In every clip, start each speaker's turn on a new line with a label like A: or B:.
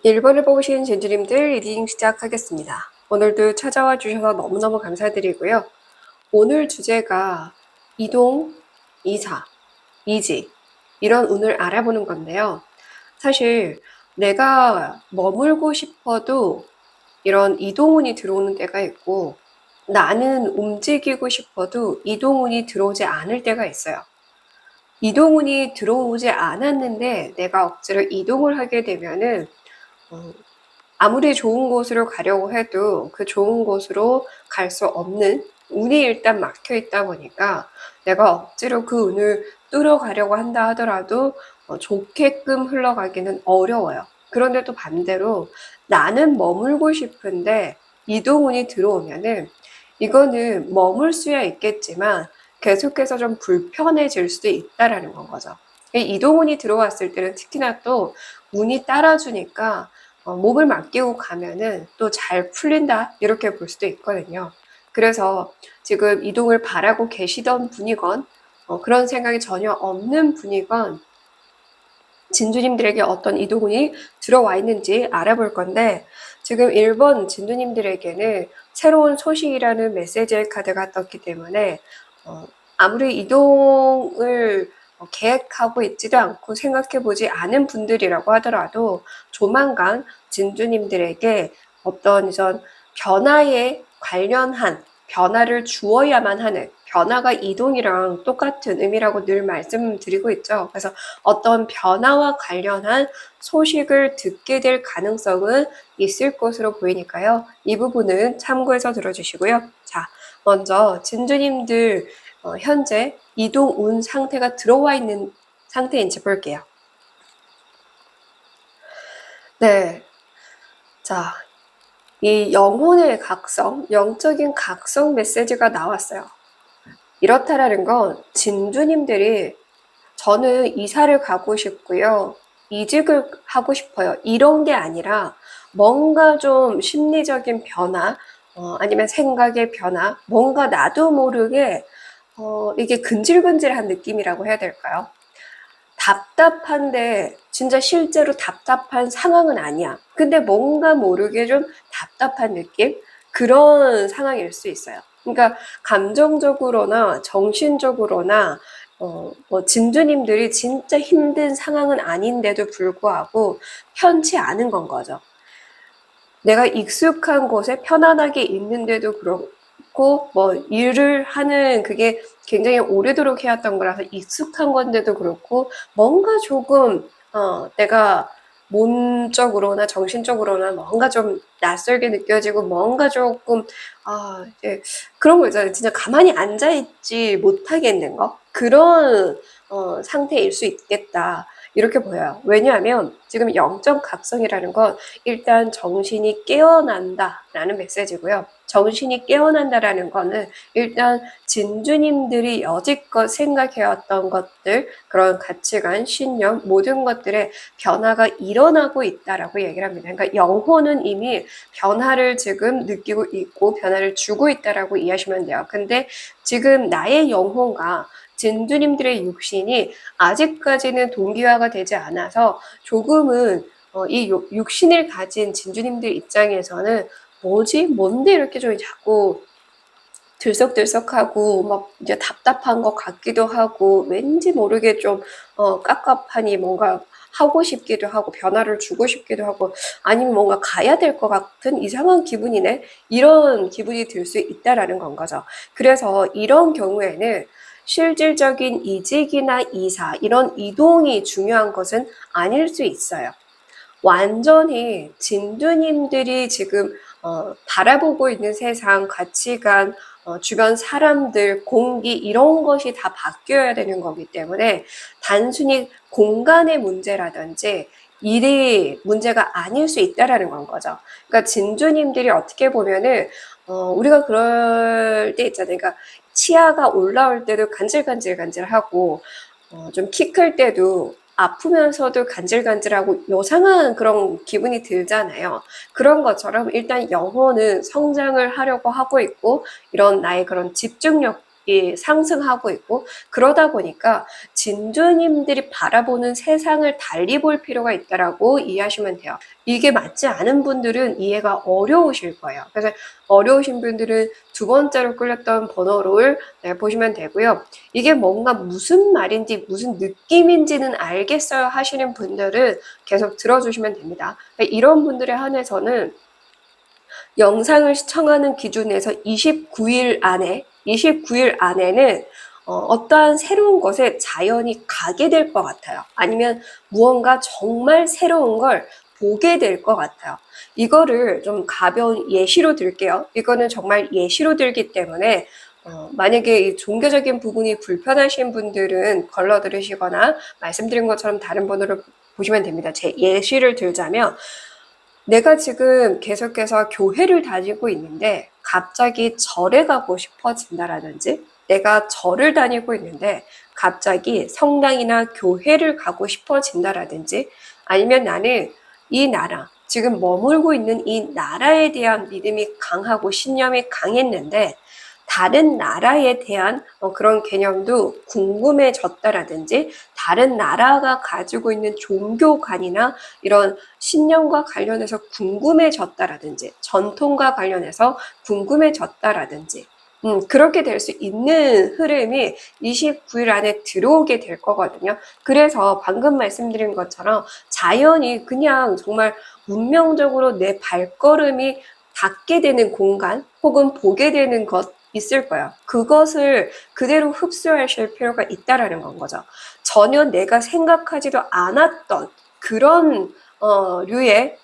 A: 1번을 뽑으신 진주님들 리딩 시작하겠습니다. 오늘도 찾아와 주셔서 너무너무 감사드리고요. 오늘 주제가 이동, 이사, 이직 이런 운을 알아보는 건데요. 사실 내가 머물고 싶어도 이런 이동운이 들어오는 때가 있고 나는 움직이고 싶어도 이동운이 들어오지 않을 때가 있어요. 이동운이 들어오지 않았는데 내가 억지로 이동을 하게 되면은 아무리 좋은 곳으로 가려고 해도 그 좋은 곳으로 갈 수 없는 운이 일단 막혀 있다 보니까 내가 억지로 그 운을 뚫어가려고 한다 하더라도 좋게끔 흘러가기는 어려워요. 그런데 또 반대로 나는 머물고 싶은데 이동운이 들어오면은 이거는 머물 수야 있겠지만 계속해서 좀 불편해질 수도 있다라는 건 거죠. 이 이동운이 들어왔을 때는 특히나 또 운이 따라주니까 몸을 맡기고 가면은 또 잘 풀린다 이렇게 볼 수도 있거든요. 그래서 지금 이동을 바라고 계시던 분이건 그런 생각이 전혀 없는 분이건 진주님들에게 어떤 이동운이 들어와 있는지 알아볼 건데 지금 1번 진주님들에게는 새로운 소식이라는 메시지의 카드가 떴기 때문에 아무리 이동을 계획하고 있지도 않고 생각해보지 않은 분들이라고 하더라도 조만간 진주님들에게 어떤 이런 변화에 관련한 변화를 주어야만 하는 변화가 이동이랑 똑같은 의미라고 늘 말씀드리고 있죠. 그래서 어떤 변화와 관련한 소식을 듣게 될 가능성은 있을 것으로 보이니까요. 이 부분은 참고해서 들어주시고요. 자, 먼저 진주님들 현재 이동 운 상태가 들어와 있는 상태인지 볼게요. 네. 자, 이 영혼의 각성, 영적인 각성 메시지가 나왔어요. 이렇다라는 건 진주님들이 저는 이사를 가고 싶고요. 이직을 하고 싶어요. 이런 게 아니라 뭔가 좀 심리적인 변화, 아니면 생각의 변화, 뭔가 나도 모르게 이게 근질근질한 느낌이라고 해야 될까요? 답답한데 진짜 실제로 답답한 상황은 아니야. 근데 뭔가 모르게 좀 답답한 느낌? 그런 상황일 수 있어요. 그러니까 감정적으로나 정신적으로나 진주님들이 진짜 힘든 상황은 아닌데도 불구하고 편치 않은 건 거죠. 내가 익숙한 곳에 편안하게 있는데도 그렇고 일을 하는 그게 굉장히 오래도록 해왔던 거라서 익숙한 건데도 그렇고 뭔가 조금 내가 몸적으로나 정신적으로나 뭔가 좀 낯설게 느껴지고 뭔가 조금 이제 그런 거 있잖아요. 진짜 가만히 앉아있지 못하겠는 거 그런 상태일 수 있겠다. 이렇게 보여요. 왜냐하면 지금 영적 각성이라는 건 일단 정신이 깨어난다라는 메시지고요. 정신이 깨어난다라는 거는 일단 진주님들이 여지껏 생각해왔던 것들, 그런 가치관, 신념, 모든 것들의 변화가 일어나고 있다라고 얘기를 합니다. 그러니까 영혼은 이미 변화를 지금 느끼고 있고 변화를 주고 있다라고 이해하시면 돼요. 근데 지금 나의 영혼과 진주님들의 육신이 아직까지는 동기화가 되지 않아서 조금은 이 육신을 가진 진주님들 입장에서는 뭐지? 뭔데 이렇게 좀 자꾸 들썩들썩하고 막 이제 답답한 것 같기도 하고 왠지 모르게 좀 깝깝하니 뭔가 하고 싶기도 하고 변화를 주고 싶기도 하고 아니면 뭔가 가야 될 것 같은 이상한 기분이네 이런 기분이 들 수 있다라는 건 거죠. 그래서 이런 경우에는 실질적인 이직이나 이사 이런 이동이 중요한 것은 아닐 수 있어요. 완전히 진두님들이 지금 바라보고 있는 세상, 가치관, 주변 사람들, 공기 이런 것이 다 바뀌어야 되는 거기 때문에 단순히 공간의 문제라든지 일이 문제가 아닐 수 있다라는 건 거죠. 그러니까 진주님들이 어떻게 보면은 우리가 그럴 때 있잖아요. 그러니까 치아가 올라올 때도 간질간질간질하고 좀 키 클 때도 아프면서도 간질간질하고 요상한 그런 기분이 들잖아요. 그런 것처럼 일단 영혼은 성장을 하려고 하고 있고 이런 나의 그런 집중력 상승하고 있고, 그러다 보니까 진주님들이 바라보는 세상을 달리 볼 필요가 있다라고 이해하시면 돼요. 이게 맞지 않은 분들은 이해가 어려우실 거예요. 그래서 어려우신 분들은 두 번째로 끌렸던 번호를 보시면 되고요. 이게 뭔가 무슨 말인지 무슨 느낌인지는 알겠어요 하시는 분들은 계속 들어주시면 됩니다. 이런 분들에 한해서는 영상을 시청하는 기준에서 29일 안에는 어떠한 새로운 것에 자연히 가게 될 것 같아요. 아니면 무언가 정말 새로운 걸 보게 될 것 같아요. 이거를 좀 가벼운 예시로 들게요. 이거는 정말 예시로 들기 때문에 만약에 이 종교적인 부분이 불편하신 분들은 걸러 들으시거나 말씀드린 것처럼 다른 번호를 보시면 됩니다. 제 예시를 들자면 내가 지금 계속해서 교회를 다니고 있는데 갑자기 절에 가고 싶어진다라든지, 내가 절을 다니고 있는데 갑자기 성당이나 교회를 가고 싶어진다라든지, 아니면 나는 이 나라, 지금 머물고 있는 이 나라에 대한 믿음이 강하고 신념이 강했는데 다른 나라에 대한 그런 개념도 궁금해졌다라든지, 다른 나라가 가지고 있는 종교관이나 이런 신념과 관련해서 궁금해졌다라든지, 전통과 관련해서 궁금해졌다라든지, 그렇게 될 수 있는 흐름이 29일 안에 들어오게 될 거거든요. 그래서 방금 말씀드린 것처럼 자연히 그냥 정말 운명적으로 내 발걸음이 닿게 되는 공간 혹은 보게 되는 것 있을 거예요. 그것을 그대로 흡수하실 필요가 있다라는 건 거죠. 전혀 내가 생각하지도 않았던 그런 류의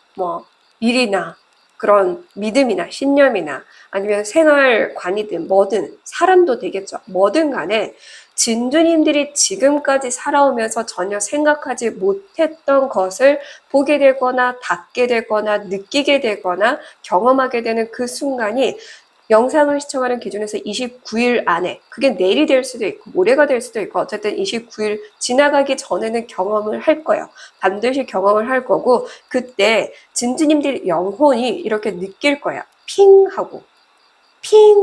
A: 일이나 그런 믿음이나 신념이나 아니면 생활관이든 뭐든 사람도 되겠죠. 뭐든 간에 진주님들이 지금까지 살아오면서 전혀 생각하지 못했던 것을 보게 되거나 닿게 되거나 느끼게 되거나 경험하게 되는 그 순간이 영상을 시청하는 기준에서 29일 안에, 그게 내일이 될 수도 있고 모레가 될 수도 있고 어쨌든 29일 지나가기 전에는 경험을 할 거예요. 반드시 경험을 할 거고, 그때 진주님들 영혼이 이렇게 느낄 거예요. 핑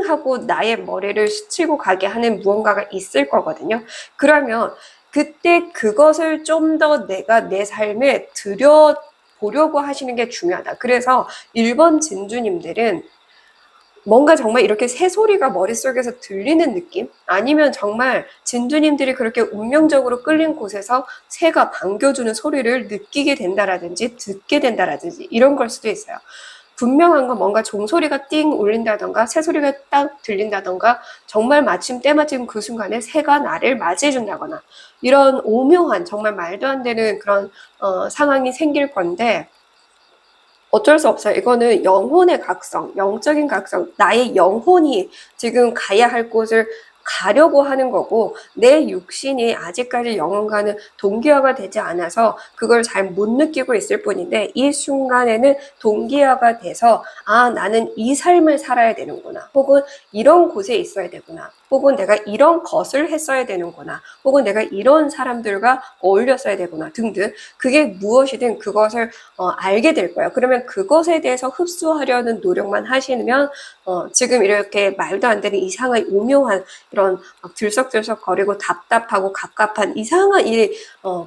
A: 하고 나의 머리를 스치고 가게 하는 무언가가 있을 거거든요. 그러면 그때 그것을 좀 더 내가 내 삶에 들여보려고 하시는 게 중요하다. 그래서 1번 진주님들은 뭔가 정말 이렇게 새소리가 머릿속에서 들리는 느낌? 아니면 정말 진주님들이 그렇게 운명적으로 끌린 곳에서 새가 반겨주는 소리를 느끼게 된다라든지 듣게 된다라든지 이런 걸 수도 있어요. 분명한 건 뭔가 종소리가 띵 울린다던가 새소리가 딱 들린다던가 정말 마침 때마침 그 순간에 새가 나를 맞이해준다거나 이런 오묘한 정말 말도 안 되는 그런 상황이 생길 건데, 어쩔 수 없어요. 이거는 영혼의 각성, 영적인 각성, 나의 영혼이 지금 가야 할 곳을 가려고 하는 거고, 내 육신이 아직까지 영혼과는 동기화가 되지 않아서 그걸 잘 못 느끼고 있을 뿐인데, 이 순간에는 동기화가 돼서 나는 이 삶을 살아야 되는구나, 혹은 이런 곳에 있어야 되구나, 혹은 내가 이런 것을 했어야 되는구나, 혹은 내가 이런 사람들과 어울렸어야 되구나 등등, 그게 무엇이든 그것을 알게 될 거예요. 그러면 그것에 대해서 흡수하려는 노력만 하시면 지금 이렇게 말도 안 되는 이상한 오묘한 이런 막 들썩들썩거리고 답답하고 갑갑한 이상한 이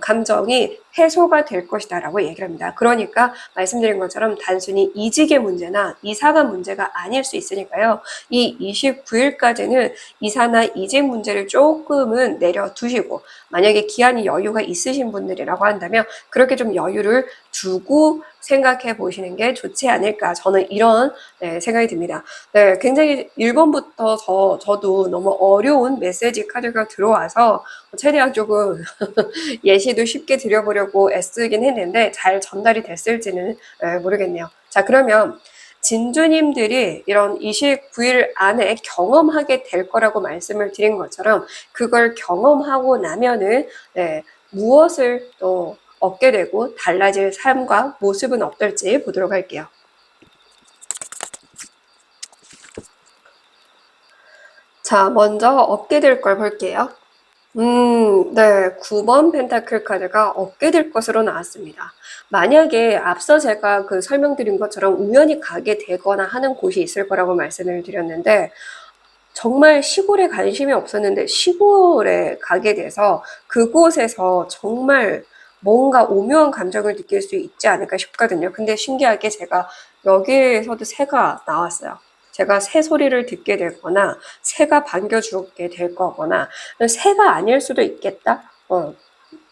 A: 감정이 해소가 될 것이다라고 얘기를 합니다. 그러니까 말씀드린 것처럼 단순히 이직의 문제나 이사가 문제가 아닐 수 있으니까요. 이 29일까지는 이사나 이직 문제를 조금은 내려두시고, 만약에 기한이 여유가 있으신 분들이라고 한다면 그렇게 좀 여유를 두고 생각해 보시는 게 좋지 않을까, 저는 이런 생각이 듭니다. 네, 굉장히 1번부터 저도 너무 어려운 메시지 카드가 들어와서 최대한 조금 예시도 쉽게 드려보려고 애쓰긴 했는데 잘 전달이 됐을지는 모르겠네요. 자, 그러면 진주님들이 이런 29일 안에 경험하게 될 거라고 말씀을 드린 것처럼 그걸 경험하고 나면은 무엇을 또 얻게 되고 달라질 삶과 모습은 어떨지 보도록 할게요. 자, 먼저 얻게 될 걸 볼게요. 네. 9번 펜타클 카드가 얻게 될 것으로 나왔습니다. 만약에 앞서 제가 그 설명드린 것처럼 우연히 가게 되거나 하는 곳이 있을 거라고 말씀을 드렸는데, 정말 시골에 관심이 없었는데 시골에 가게 돼서 그곳에서 정말 뭔가 오묘한 감정을 느낄 수 있지 않을까 싶거든요. 근데 신기하게 제가 여기에서도 새가 나왔어요. 제가 새 소리를 듣게 되거나 새가 반겨주게 될 거거나 새가 아닐 수도 있겠다.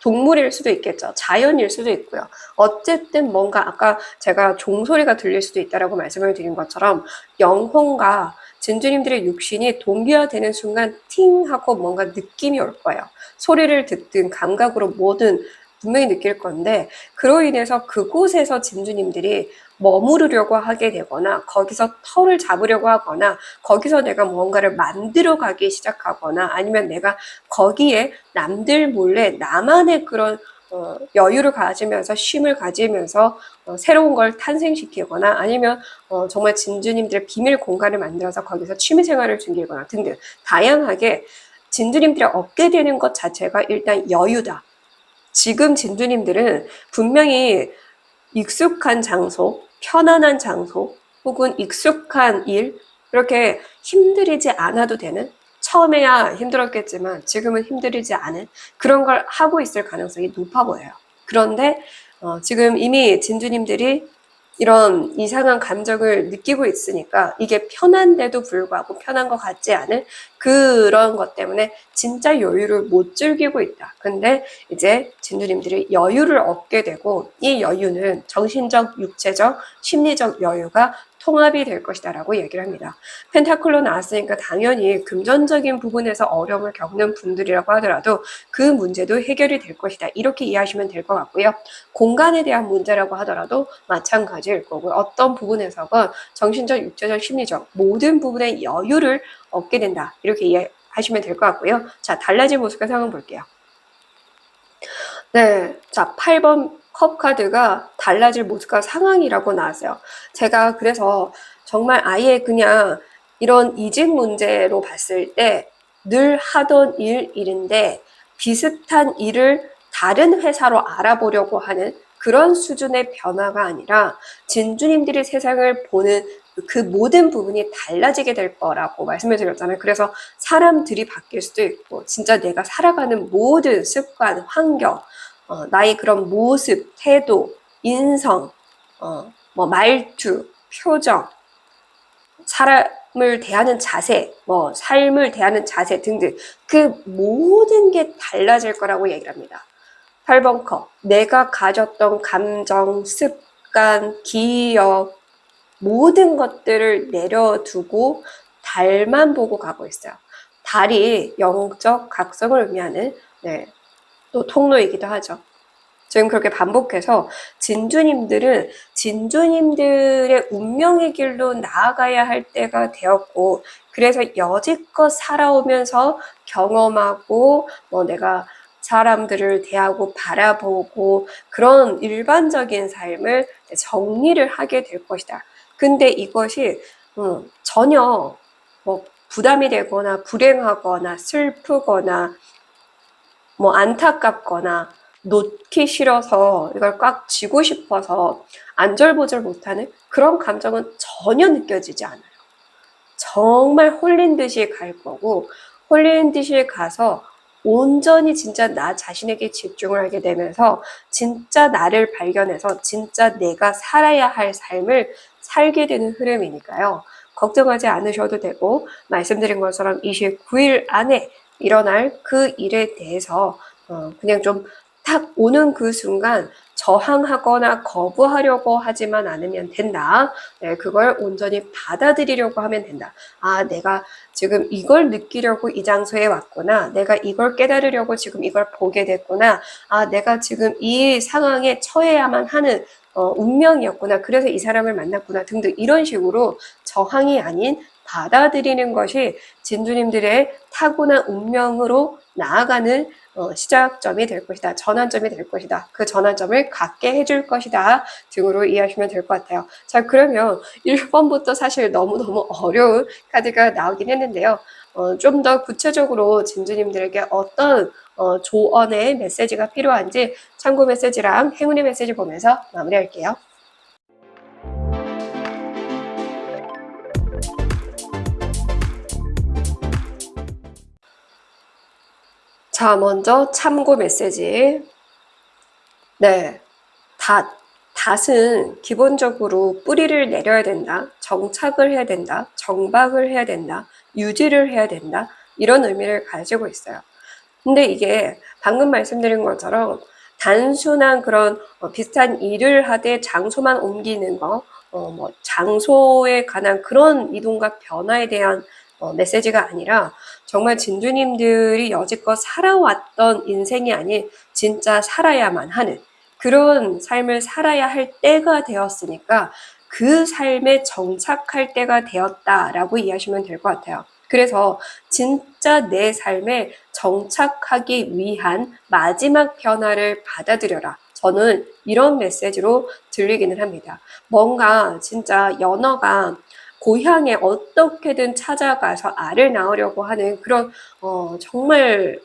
A: 동물일 수도 있겠죠. 자연일 수도 있고요. 어쨌든 뭔가 아까 제가 종소리가 들릴 수도 있다라고 말씀을 드린 것처럼 영혼과 진주님들의 육신이 동기화되는 순간 팅 하고 뭔가 느낌이 올 거예요. 소리를 듣든 감각으로 뭐든 분명히 느낄 건데 그로 인해서 그곳에서 진주님들이 머무르려고 하게 되거나 거기서 터를 잡으려고 하거나 거기서 내가 뭔가를 만들어 가기 시작하거나 아니면 내가 거기에 남들 몰래 나만의 그런 여유를 가지면서 쉼을 가지면서 새로운 걸 탄생시키거나 아니면 정말 진주님들의 비밀 공간을 만들어서 거기서 취미 생활을 즐기거나 등등 다양하게 진주님들이 얻게 되는 것 자체가 일단 여유다. 지금 진주님들은 분명히 익숙한 장소, 편안한 장소, 혹은 익숙한 일, 이렇게 힘들이지 않아도 되는, 처음에야 힘들었겠지만 지금은 힘들이지 않은 그런 걸 하고 있을 가능성이 높아 보여요. 그런데 지금 이미 진주님들이 이런 이상한 감정을 느끼고 있으니까 이게 편한데도 불구하고 편한 것 같지 않은 그런 것 때문에 진짜 여유를 못 즐기고 있다. 근데 이제 진주님들이 여유를 얻게 되고 이 여유는 정신적, 육체적, 심리적 여유가 통합이 될 것이다 라고 얘기를 합니다. 펜타클로 나왔으니까 당연히 금전적인 부분에서 어려움을 겪는 분들이라고 하더라도 그 문제도 해결이 될 것이다. 이렇게 이해하시면 될 것 같고요. 공간에 대한 문제라고 하더라도 마찬가지일 거고요. 어떤 부분에서건 정신적, 육체적, 심리적 모든 부분의 여유를 얻게 된다. 이렇게 이해하시면 될 것 같고요. 자, 달라진 모습과 상황 볼게요. 네, 자, 8번 컵 카드가 달라질 모습과 상황이라고 나왔어요. 제가 그래서 정말 아예 그냥 이런 이직 문제로 봤을 때 늘 하던 일인데 비슷한 일을 다른 회사로 알아보려고 하는 그런 수준의 변화가 아니라 진주님들이 세상을 보는 그 모든 부분이 달라지게 될 거라고 말씀을 드렸잖아요. 그래서 사람들이 바뀔 수도 있고 진짜 내가 살아가는 모든 습관, 환경, 나의 그런 모습, 태도, 인성, 뭐 말투, 표정, 사람을 대하는 자세, 뭐 삶을 대하는 자세 등등 그 모든 게 달라질 거라고 얘기를 합니다. 8번 컵, 내가 가졌던 감정, 습관, 기억 모든 것들을 내려두고 달만 보고 가고 있어요. 달이 영적 각성을 의미하는 또 통로이기도 하죠. 지금 그렇게 반복해서 진주님들은 진주님들의 운명의 길로 나아가야 할 때가 되었고 그래서 여지껏 살아오면서 경험하고 뭐 내가 사람들을 대하고 바라보고 그런 일반적인 삶을 정리를 하게 될 것이다. 근데 이것이 전혀 뭐 부담이 되거나 불행하거나 슬프거나 뭐 안타깝거나 놓기 싫어서 이걸 꽉 쥐고 싶어서 안절보절 못하는 그런 감정은 전혀 느껴지지 않아요. 정말 홀린 듯이 갈 거고 홀린 듯이 가서 온전히 진짜 나 자신에게 집중을 하게 되면서 진짜 나를 발견해서 진짜 내가 살아야 할 삶을 살게 되는 흐름이니까요. 걱정하지 않으셔도 되고 말씀드린 것처럼 29일 안에 일어날 그 일에 대해서 그냥 좀 탁 오는 그 순간 저항하거나 거부하려고 하지만 않으면 된다. 네, 그걸 온전히 받아들이려고 하면 된다. 아, 내가 지금 이걸 느끼려고 이 장소에 왔구나. 내가 이걸 깨달으려고 지금 이걸 보게 됐구나. 아, 내가 지금 이 상황에 처해야만 하는 운명이었구나. 그래서 이 사람을 만났구나. 등등 이런 식으로 저항이 아닌 받아들이는 것이 진주님들의 타고난 운명으로 나아가는 시작점이 될 것이다. 전환점이 될 것이다. 그 전환점을 갖게 해줄 것이다. 등으로 이해하시면 될 것 같아요. 자, 그러면 1번부터 사실 너무너무 어려운 카드가 나오긴 했는데요. 좀 더 구체적으로 진주님들에게 어떤 조언의 메시지가 필요한지 참고 메시지랑 행운의 메시지 보면서 마무리할게요. 자, 먼저 참고 메시지. 네, 닷은 기본적으로 뿌리를 내려야 된다, 정착을 해야 된다, 정박을 해야 된다, 유지를 해야 된다, 이런 의미를 가지고 있어요. 근데 이게 방금 말씀드린 것처럼 단순한 그런 비슷한 일을 하되 장소만 옮기는 거, 뭐 장소에 관한 그런 이동과 변화에 대한 메시지가 아니라 정말 진주님들이 여지껏 살아왔던 인생이 아닌 진짜 살아야만 하는 그런 삶을 살아야 할 때가 되었으니까 그 삶에 정착할 때가 되었다라고 이해하시면 될 것 같아요. 그래서 진짜 내 삶에 정착하기 위한 마지막 변화를 받아들여라. 저는 이런 메시지로 들리기는 합니다. 뭔가 진짜 연어가 고향에 어떻게든 찾아가서 알을 낳으려고 하는 그런 정말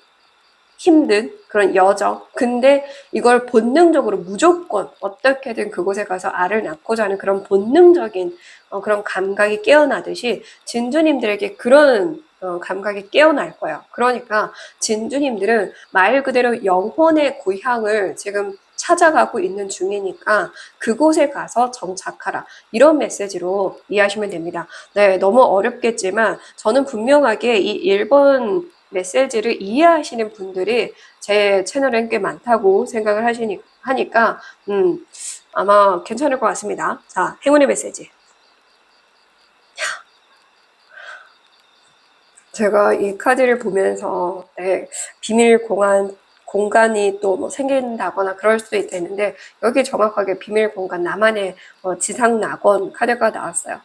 A: 힘든 그런 여정. 근데 이걸 본능적으로 무조건 어떻게든 그곳에 가서 알을 낳고자 하는 그런 본능적인 그런 감각이 깨어나듯이 진주님들에게 그런 감각이 깨어날 거예요. 그러니까 진주님들은 말 그대로 영혼의 고향을 지금 찾아가고 있는 중이니까 그곳에 가서 정착하라. 이런 메시지로 이해하시면 됩니다. 네, 너무 어렵겠지만 저는 분명하게 이 1번 메시지를 이해하시는 분들이 제 채널엔 꽤 많다고 생각을 하니까 아마 괜찮을 것 같습니다. 자, 행운의 메시지. 제가 이 카드를 보면서 비밀 공간이 또 뭐 생긴다거나 그럴 수도 있겠는데 여기 정확하게 비밀 공간 나만의 지상 낙원 카드가 나왔어요.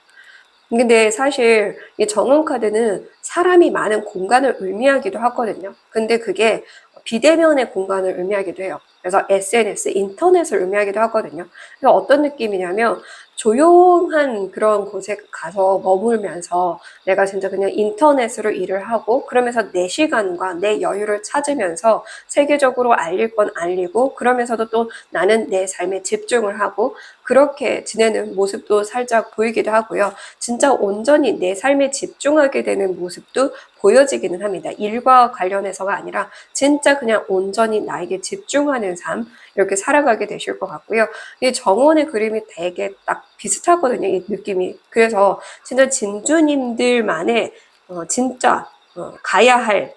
A: 근데 사실 이 정원 카드는 사람이 많은 공간을 의미하기도 하거든요. 근데 그게 비대면의 공간을 의미하기도 해요. 그래서 SNS, 인터넷을 의미하기도 하거든요. 그래서 어떤 느낌이냐면 조용한 그런 곳에 가서 머물면서 내가 진짜 그냥 인터넷으로 일을 하고 그러면서 내 시간과 내 여유를 찾으면서 세계적으로 알릴 건 알리고 그러면서도 또 나는 내 삶에 집중을 하고 그렇게 지내는 모습도 살짝 보이기도 하고요. 진짜 온전히 내 삶에 집중하게 되는 모습도 보여지기는 합니다. 일과 관련해서가 아니라 진짜 그냥 온전히 나에게 집중하는 삶 이렇게 살아가게 되실 것 같고요. 이 정원의 그림이 되게 딱 비슷하거든요. 이 느낌이. 그래서 진짜 진주님들만의 진짜 가야 할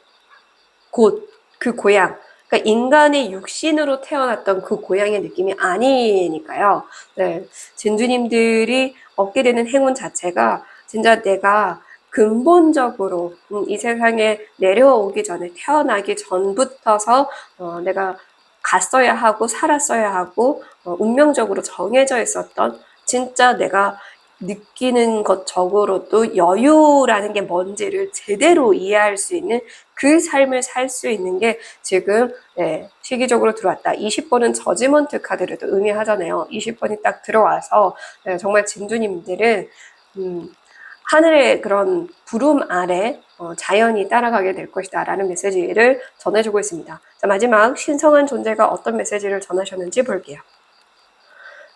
A: 곳, 그 고향. 그러니까 인간의 육신으로 태어났던 그 고향의 느낌이 아니니까요. 네, 진주님들이 얻게 되는 행운 자체가 진짜 내가 근본적으로 이 세상에 내려오기 전에 태어나기 전부터서 내가 갔어야 하고 살았어야 하고 운명적으로 정해져 있었던 진짜 내가 느끼는 것적으로도 여유라는 게 뭔지를 제대로 이해할 수 있는 그 삶을 살 수 있는 게 지금 시기적으로 들어왔다. 20번은 저지먼트 카드를도 의미하잖아요. 20번이 딱 들어와서 정말 진주님들은 하늘의 그런 부름 아래 자연히 따라가게 될 것이다 라는 메시지를 전해주고 있습니다. 자, 마지막 신성한 존재가 어떤 메시지를 전하셨는지 볼게요.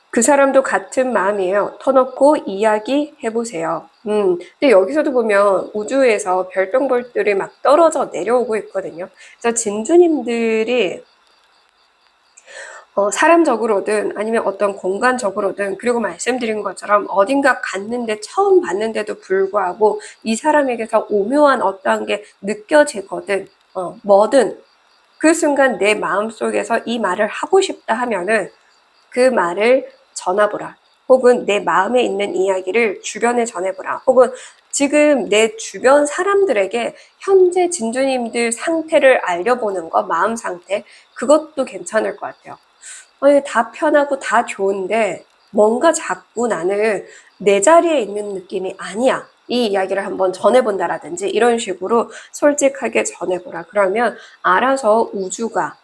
A: 그 사람도 같은 마음이에요. 터놓고 이야기해보세요. 근데 여기서도 보면 우주에서 별똥별들이 막 떨어져 내려오고 있거든요. 그래서 진주님들이 사람적으로든 아니면 어떤 공간적으로든 그리고 말씀드린 것처럼 어딘가 갔는데 처음 봤는데도 불구하고 이 사람에게서 오묘한 어떠한 게 느껴지거든. 뭐든 그 순간 내 마음속에서 이 말을 하고 싶다 하면은 그 말을 전해보라. 혹은 내 마음에 있는 이야기를 주변에 전해보라. 혹은 지금 내 주변 사람들에게 현재 진주님들 상태를 알려보는 거, 마음 상태, 그것도 괜찮을 것 같아요. 아니, 다 편하고 다 좋은데 뭔가 자꾸 나는 내 자리에 있는 느낌이 아니야. 이 이야기를 한번 전해본다라든지 이런 식으로 솔직하게 전해보라. 그러면 알아서 우주가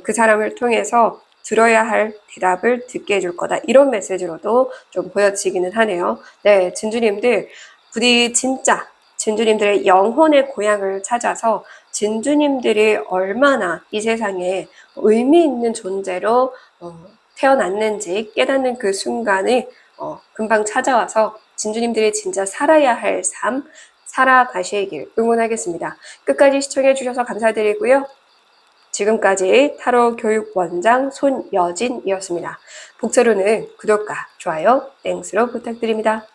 A: 그 사람을 통해서 들어야 할 대답을 듣게 해줄 거다. 이런 메시지로도 좀 보여지기는 하네요. 네, 진주님들 부디 진짜 진주님들의 영혼의 고향을 찾아서 진주님들이 얼마나 이 세상에 의미 있는 존재로 태어났는지 깨닫는 그 순간이 금방 찾아와서 진주님들이 진짜 살아야 할 삶 살아가시길 응원하겠습니다. 끝까지 시청해 주셔서 감사드리고요. 지금까지 타로 교육 원장 손여진이었습니다. 북새로는 구독과 좋아요, 땡스로 부탁드립니다.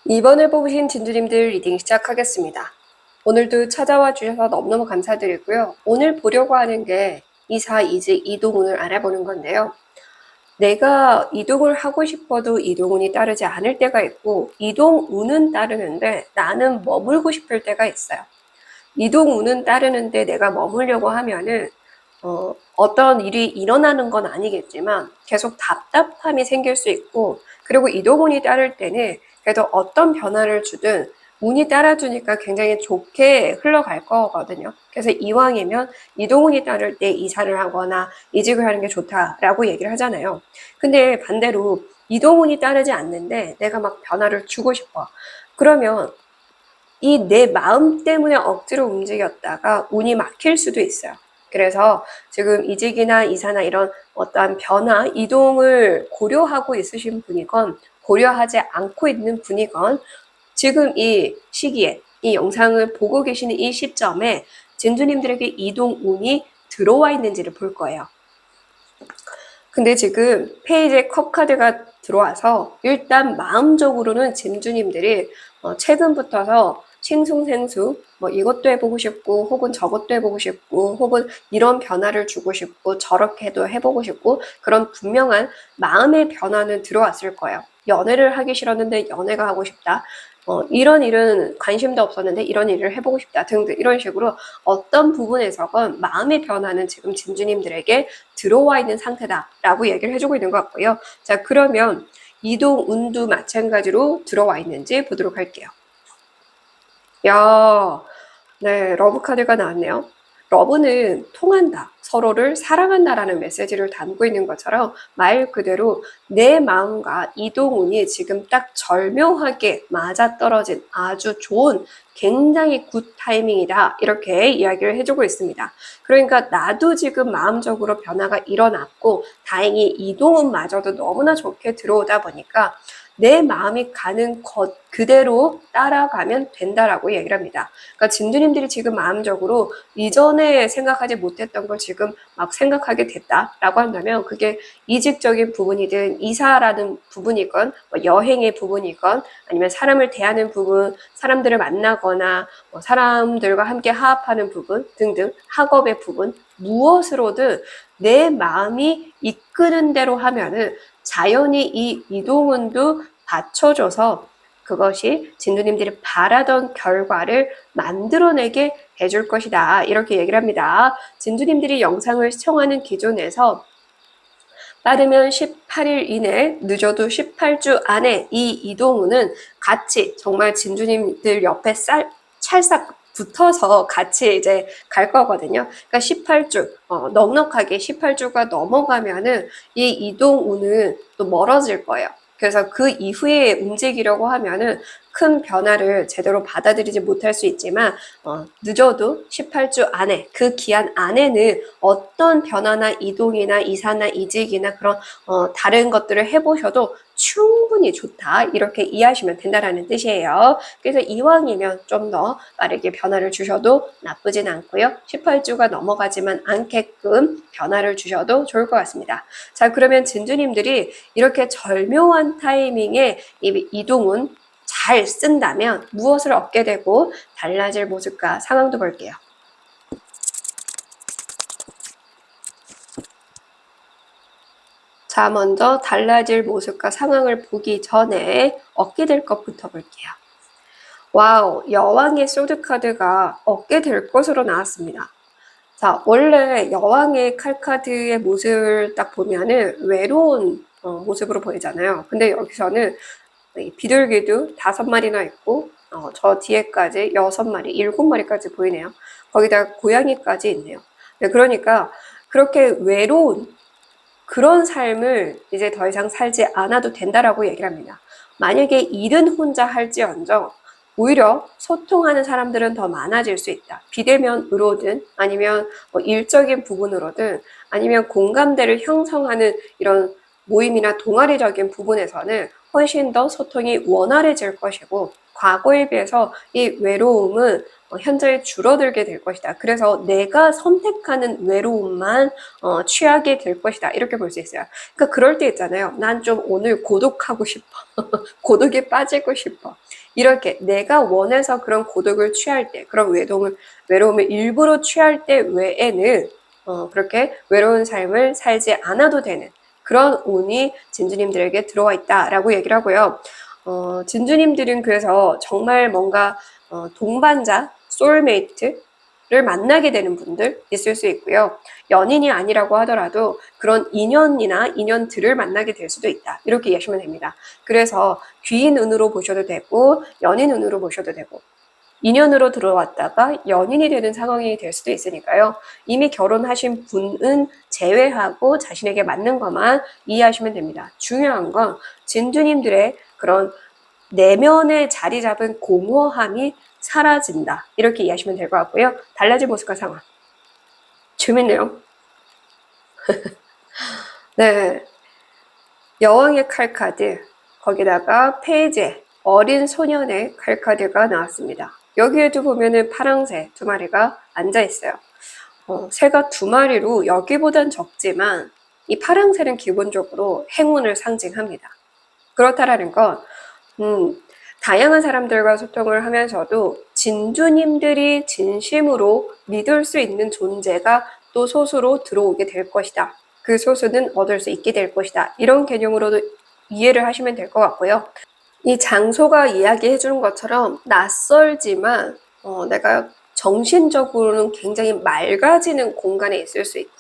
A: 이번에 뽑으신 진주님들 리딩 시작하겠습니다. 오늘도 찾아와 주셔서 너무너무 감사드리고요. 오늘 보려고 하는 게 이사, 이직, 이동운을 알아보는 건데요. 내가 이동을 하고 싶어도 이동운이 따르지 않을 때가 있고 이동운은 따르는데 나는 머물고 싶을 때가 있어요. 이동운은 따르는데 내가 머물려고 하면은 어떤 일이 일어나는 건 아니겠지만 계속 답답함이 생길 수 있고, 그리고 이동운이 따를 때는 그래도 어떤 변화를 주든 운이 따라주니까 굉장히 좋게 흘러갈 거거든요. 그래서 이왕이면 이동운이 따를 때 이사를 하거나 이직을 하는 게 좋다라고 얘기를 하잖아요. 근데 반대로 이동운이 따르지 않는데 내가 막 변화를 주고 싶어. 그러면 이 내 마음 때문에 억지로 움직였다가 운이 막힐 수도 있어요. 그래서 지금 이직이나 이사나 이런 어떠한 변화, 이동을 고려하고 있으신 분이건 고려하지 않고 있는 분이건 지금 이 시기에 이 영상을 보고 계시는 이 시점에 진주님들에게 이동 운이 들어와 있는지를 볼 거예요. 근데 지금 페이지에 컵 카드가 들어와서 일단 마음적으로는 진주님들이 최근부터서 싱숭생숭 이것도 해보고 싶고 혹은 저것도 해보고 싶고 혹은 이런 변화를 주고 싶고 저렇게도 해보고 싶고 그런 분명한 마음의 변화는 들어왔을 거예요. 연애를 하기 싫었는데 연애가 하고 싶다. 이런 일은 관심도 없었는데 이런 일을 해보고 싶다 등등 이런 식으로 어떤 부분에서건 마음의 변화는 지금 진주님들에게 들어와 있는 상태다라고 얘기를 해주고 있는 것 같고요. 자, 그러면 이동 운도 마찬가지로 들어와 있는지 보도록 할게요. 야, 네, 러브 카드가 나왔네요. 러브는 통한다, 서로를 사랑한다라는 메시지를 담고 있는 것처럼 말 그대로 내 마음과 이동운이 지금 딱 절묘하게 맞아떨어진 아주 좋은 굉장히 굿 타이밍이다 이렇게 이야기를 해주고 있습니다. 그러니까 나도 지금 마음적으로 변화가 일어났고 다행히 이동운마저도 너무나 좋게 들어오다 보니까 내 마음이 가는 것 그대로 따라가면 된다라고 얘기를 합니다. 그러니까 진주님들이 지금 마음적으로 이전에 생각하지 못했던 걸 지금 막 생각하게 됐다라고 한다면 그게 이직적인 부분이든 이사라는 부분이건 여행의 부분이건 아니면 사람을 대하는 부분, 사람들을 만나거나 사람들과 함께 화합하는 부분 등등 학업의 부분 무엇으로든 내 마음이 이끄는 대로 하면은 자연히 이 이동운도 받쳐줘서 그것이 진두님들이 바라던 결과를 만들어내게 해줄 것이다 이렇게 얘기를 합니다. 진두님들이 영상을 시청하는 기준에서 빠르면 18일 이내, 늦어도 18주 안에 이 이동운은 같이 정말 진주님들 옆에 찰싹 붙어서 같이 이제 갈 거거든요. 그러니까 18주, 넉넉하게 18주가 넘어가면은 이 이동운은 또 멀어질 거예요. 그래서 그 이후에 움직이려고 하면은 큰 변화를 제대로 받아들이지 못할 수 있지만 늦어도 18주 안에 그 기한 안에는 어떤 변화나 이동이나 이사나 이직이나 그런 다른 것들을 해보셔도 충분히 좋다 이렇게 이해하시면 된다라는 뜻이에요. 그래서 이왕이면 좀 더 빠르게 변화를 주셔도 나쁘진 않고요. 18주가 넘어가지만 않게끔 변화를 주셔도 좋을 것 같습니다. 자, 그러면 진주님들이 이렇게 절묘한 타이밍에 이 이동운 잘 쓴다면 무엇을 얻게 되고 달라질 모습과 상황도 볼게요. 자, 먼저 달라질 모습과 상황을 보기 전에 얻게 될 것부터 볼게요. 와우, 여왕의 소드 카드가 얻게 될 것으로 나왔습니다. 자, 원래 여왕의 칼카드의 모습을 딱 보면은 외로운 모습으로 보이잖아요. 근데 여기서는 비둘기도 5마리나 있고 저 뒤에까지 6마리, 7마리까지 보이네요. 거기다가 고양이까지 있네요. 네, 그러니까 그렇게 외로운 그런 삶을 이제 더 이상 살지 않아도 된다라고 얘기를 합니다. 만약에 일은 혼자 할지언정 오히려 소통하는 사람들은 더 많아질 수 있다. 비대면으로든 아니면 일적인 부분으로든 아니면 공감대를 형성하는 이런 모임이나 동아리적인 부분에서는 훨씬 더 소통이 원활해질 것이고 과거에 비해서 이 외로움은 현저히 줄어들게 될 것이다. 그래서 내가 선택하는 외로움만 취하게 될 것이다. 이렇게 볼 수 있어요. 그러니까 그럴 때 있잖아요. 난 좀 오늘 고독하고 싶어. 고독에 빠지고 싶어. 이렇게 내가 원해서 그런 고독을 취할 때, 그런 외로움을 일부러 취할 때 외에는 그렇게 외로운 삶을 살지 않아도 되는 그런 운이 진주님들에게 들어와 있다라고 얘기를 하고요. 진주님들은 그래서 정말 뭔가 동반자, 소울메이트를 만나게 되는 분들 있을 수 있고요. 연인이 아니라고 하더라도 그런 인연이나 인연들을 만나게 될 수도 있다. 이렇게 이해하시면 됩니다. 그래서 귀인 운으로 보셔도 되고 연인 운으로 보셔도 되고 인연으로 들어왔다가 연인이 되는 상황이 될 수도 있으니까요. 이미 결혼하신 분은 제외하고 자신에게 맞는 것만 이해하시면 됩니다. 중요한 건 진주님들의 그런 내면에 자리 잡은 공허함이 사라진다. 이렇게 이해하시면 될 것 같고요. 달라진 모습과 상황. 재밌네요. 네. 여왕의 칼카드, 거기다가 페이지에 어린 소년의 칼카드가 나왔습니다. 여기에도 보면은 파랑새 2마리가 앉아있어요. 새가 2마리로 여기보단 적지만 이 파랑새는 기본적으로 행운을 상징합니다. 그렇다라는 건 다양한 사람들과 소통을 하면서도 진주님들이 진심으로 믿을 수 있는 존재가 또 소수로 들어오게 될 것이다. 그 소수는 얻을 수 있게 될 것이다. 이런 개념으로도 이해를 하시면 될 것 같고요. 이 장소가 이야기해 주는 것처럼 낯설지만 내가 정신적으로는 굉장히 맑아지는 공간에 있을 수 있다.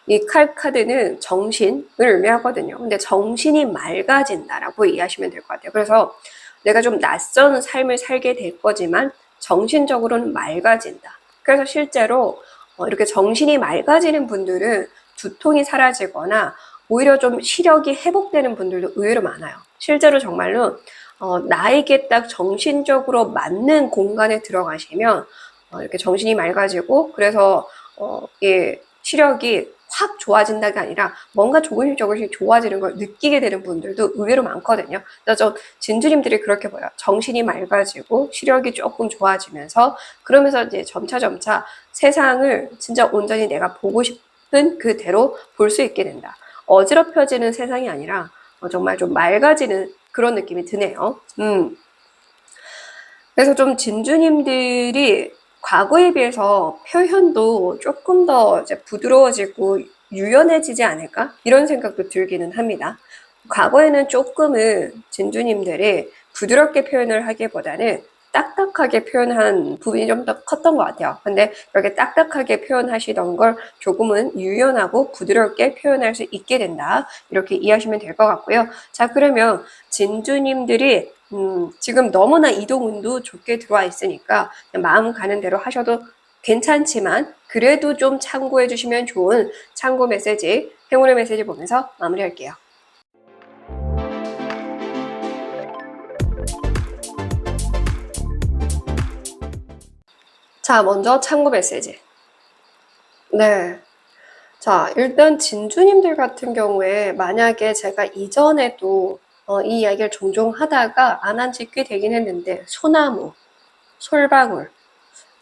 A: 이 칼카드는 정신을 의미하거든요. 근데 정신이 맑아진다라고 이해하시면 될 것 같아요. 그래서 내가 좀 낯선 삶을 살게 될 거지만 정신적으로는 맑아진다. 그래서 실제로 이렇게 정신이 맑아지는 분들은 두통이 사라지거나 오히려 좀 시력이 회복되는 분들도 의외로 많아요. 실제로 정말로 나에게 딱 정신적으로 맞는 공간에 들어가시면 이렇게 정신이 맑아지고 그래서 시력이 확 좋아진다가 아니라 뭔가 조금씩 좋아지는 걸 느끼게 되는 분들도 의외로 많거든요. 그래서 진주님들이 그렇게 보여요. 정신이 맑아지고 시력이 조금 좋아지면서 그러면서 이제 점차 세상을 진짜 온전히 내가 보고 싶은 그대로 볼 수 있게 된다. 어지럽혀지는 세상이 아니라 정말 좀 맑아지는 그런 느낌이 드네요. 그래서 좀 진주님들이 과거에 비해서 표현도 조금 더 이제 부드러워지고 유연해지지 않을까? 이런 생각도 들기는 합니다. 과거에는 조금은 진주님들이 부드럽게 표현을 하기보다는 딱딱하게 표현한 부분이 좀 더 컸던 것 같아요. 근데 이렇게 딱딱하게 표현하시던 걸 조금은 유연하고 부드럽게 표현할 수 있게 된다. 이렇게 이해하시면 될 것 같고요. 자, 그러면 진주님들이 지금 너무나 이동운도 좋게 들어와 있으니까 그냥 마음 가는 대로 하셔도 괜찮지만 그래도 좀 참고해 주시면 좋은 참고 메시지, 행운의 메시지 보면서 마무리할게요. 자, 먼저 참고 메시지. 네. 자, 일단 진주님들 같은 경우에 만약에 제가 이전에도 이 이야기를 종종 하다가 안 한 지 꽤 되긴 했는데 소나무, 솔방울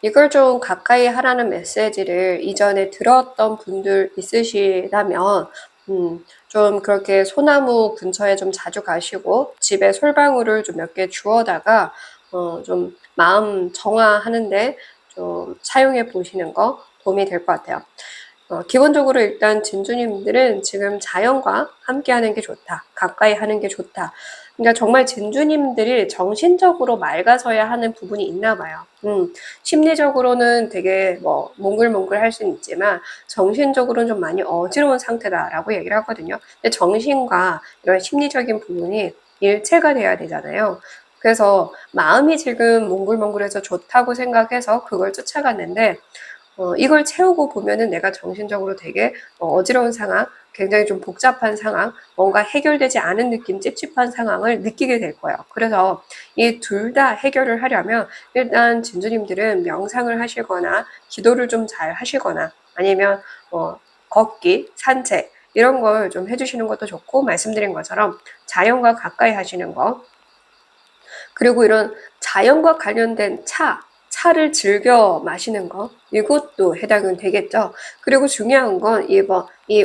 A: 이걸 좀 가까이 하라는 메시지를 이전에 들었던 분들 있으시다면 좀 그렇게 소나무 근처에 좀 자주 가시고 집에 솔방울을 좀 몇 개 주워다가 좀 마음 정화하는데 좀 사용해 보시는 거 도움이 될 것 같아요. 기본적으로 일단 진주님들은 지금 자연과 함께 하는 게 좋다. 가까이 하는 게 좋다. 그러니까 정말 진주님들이 정신적으로 맑아져야 하는 부분이 있나 봐요. 심리적으로는 되게 뭐 몽글몽글 할 수는 있지만 정신적으로는 좀 많이 어지러운 상태다라고 얘기를 하거든요. 근데 정신과 이런 심리적인 부분이 일체가 돼야 되잖아요. 그래서 마음이 지금 몽글몽글해서 좋다고 생각해서 그걸 쫓아갔는데 이걸 채우고 보면은 내가 정신적으로 되게 어지러운 상황, 굉장히 좀 복잡한 상황, 뭔가 해결되지 않은 느낌, 찝찝한 상황을 느끼게 될 거예요. 그래서 이 둘 다 해결을 하려면 일단 진주님들은 명상을 하시거나 기도를 좀 잘 하시거나 아니면 걷기, 산책 이런 걸 좀 해주시는 것도 좋고, 말씀드린 것처럼 자연과 가까이 하시는 거, 그리고 이런 자연과 관련된 차를 즐겨 마시는 거, 이것도 해당은 되겠죠. 그리고 중요한 건 이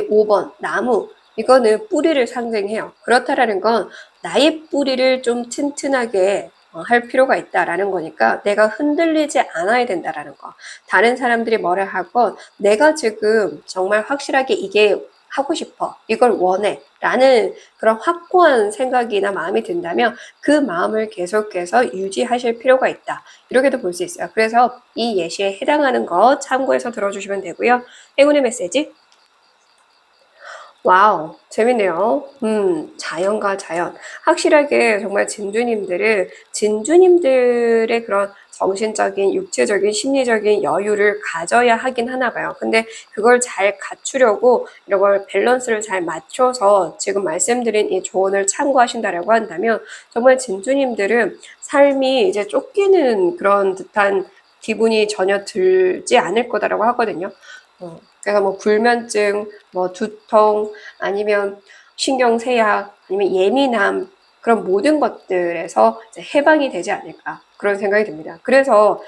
A: 5번 나무, 이거는 뿌리를 상징해요. 그렇다라는 건 나의 뿌리를 좀 튼튼하게 할 필요가 있다라는 거니까 내가 흔들리지 않아야 된다라는 거. 다른 사람들이 뭐라 하건 내가 지금 정말 확실하게 이게 하고 싶어, 이걸 원해 라는 그런 확고한 생각이나 마음이 든다면 그 마음을 계속해서 유지하실 필요가 있다, 이렇게도 볼 수 있어요. 그래서 이 예시에 해당하는 거 참고해서 들어주시면 되고요. 행운의 메시지, 와우, 재밌네요. 자연과 자연. 확실하게 정말 진주님들의 그런 정신적인, 육체적인, 심리적인 여유를 가져야 하긴 하나 봐요. 근데 그걸 잘 갖추려고 이런 걸 밸런스를 잘 맞춰서 지금 말씀드린 이 조언을 참고하신다라고 한다면 정말 진주님들은 삶이 이제 쫓기는 그런 듯한 기분이 전혀 들지 않을 거다라고 하거든요. 그래서 뭐 불면증, 뭐 두통, 아니면 신경쇠약, 아니면 예민함, 그런 모든 것들에서 이제 해방이 되지 않을까, 그런 생각이 듭니다. 그래서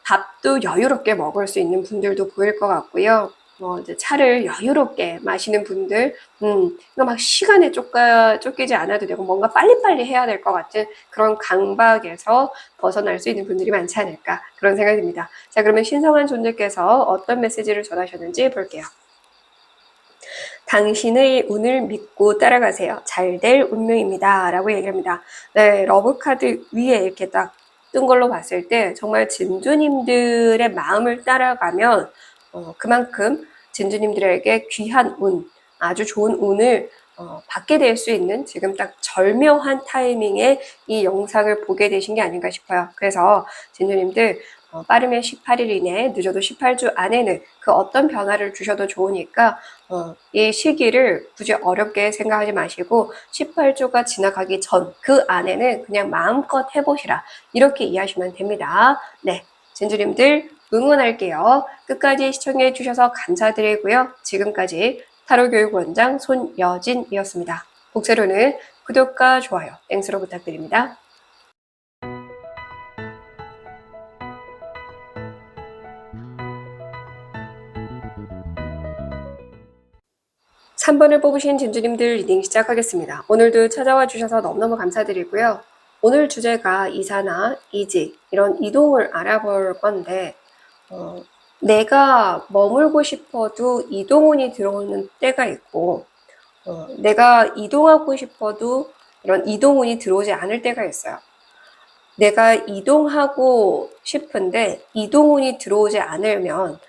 A: 밥도 여유롭게 먹을 수 있는 분들도 보일 것 같고요. 뭐 이제 차를 여유롭게 마시는 분들, 이거 막 시간에 쫓기지 않아도 되고 뭔가 빨리빨리 해야 될 것 같은 그런 강박에서 벗어날 수 있는 분들이 많지 않을까, 그런 생각이 듭니다. 자, 그러면 신성한 존재께서 어떤 메시지를 전하셨는지 볼게요. 당신의 운을 믿고 따라가세요. 잘 될 운명입니다. 라고 얘기합니다. 네, 러브카드 위에 이렇게 딱 뜬 걸로 봤을 때 정말 진주님들의 마음을 따라가면 그만큼 진주님들에게 귀한 운, 아주 좋은 운을 받게 될 수 있는 지금 딱 절묘한 타이밍에 이 영상을 보게 되신 게 아닌가 싶어요. 그래서 진주님들 빠르면 18일 이내, 늦어도 18주 안에는 그 어떤 변화를 주셔도 좋으니까 이 시기를 굳이 어렵게 생각하지 마시고 18주가 지나가기 전 그 안에는 그냥 마음껏 해보시라, 이렇게 이해하시면 됩니다. 네, 진주님들 응원할게요. 끝까지 시청해 주셔서 감사드리고요. 지금까지 타로교육원장 손여진이었습니다. 복세로는 구독과 좋아요, 땡스로 부탁드립니다. 3번을 뽑으신 진주님들 리딩 시작하겠습니다. 오늘도 찾아와 주셔서 너무너무 감사드리고요. 오늘 주제가 이사나 이직, 이런 이동을 알아볼 건데 내가 머물고 싶어도 이동운이 들어오는 때가 있고 내가 이동하고 싶어도 이런 이동운이 들어오지 않을 때가 있어요. 내가 이동하고 싶은데 이동운이 들어오지 않으면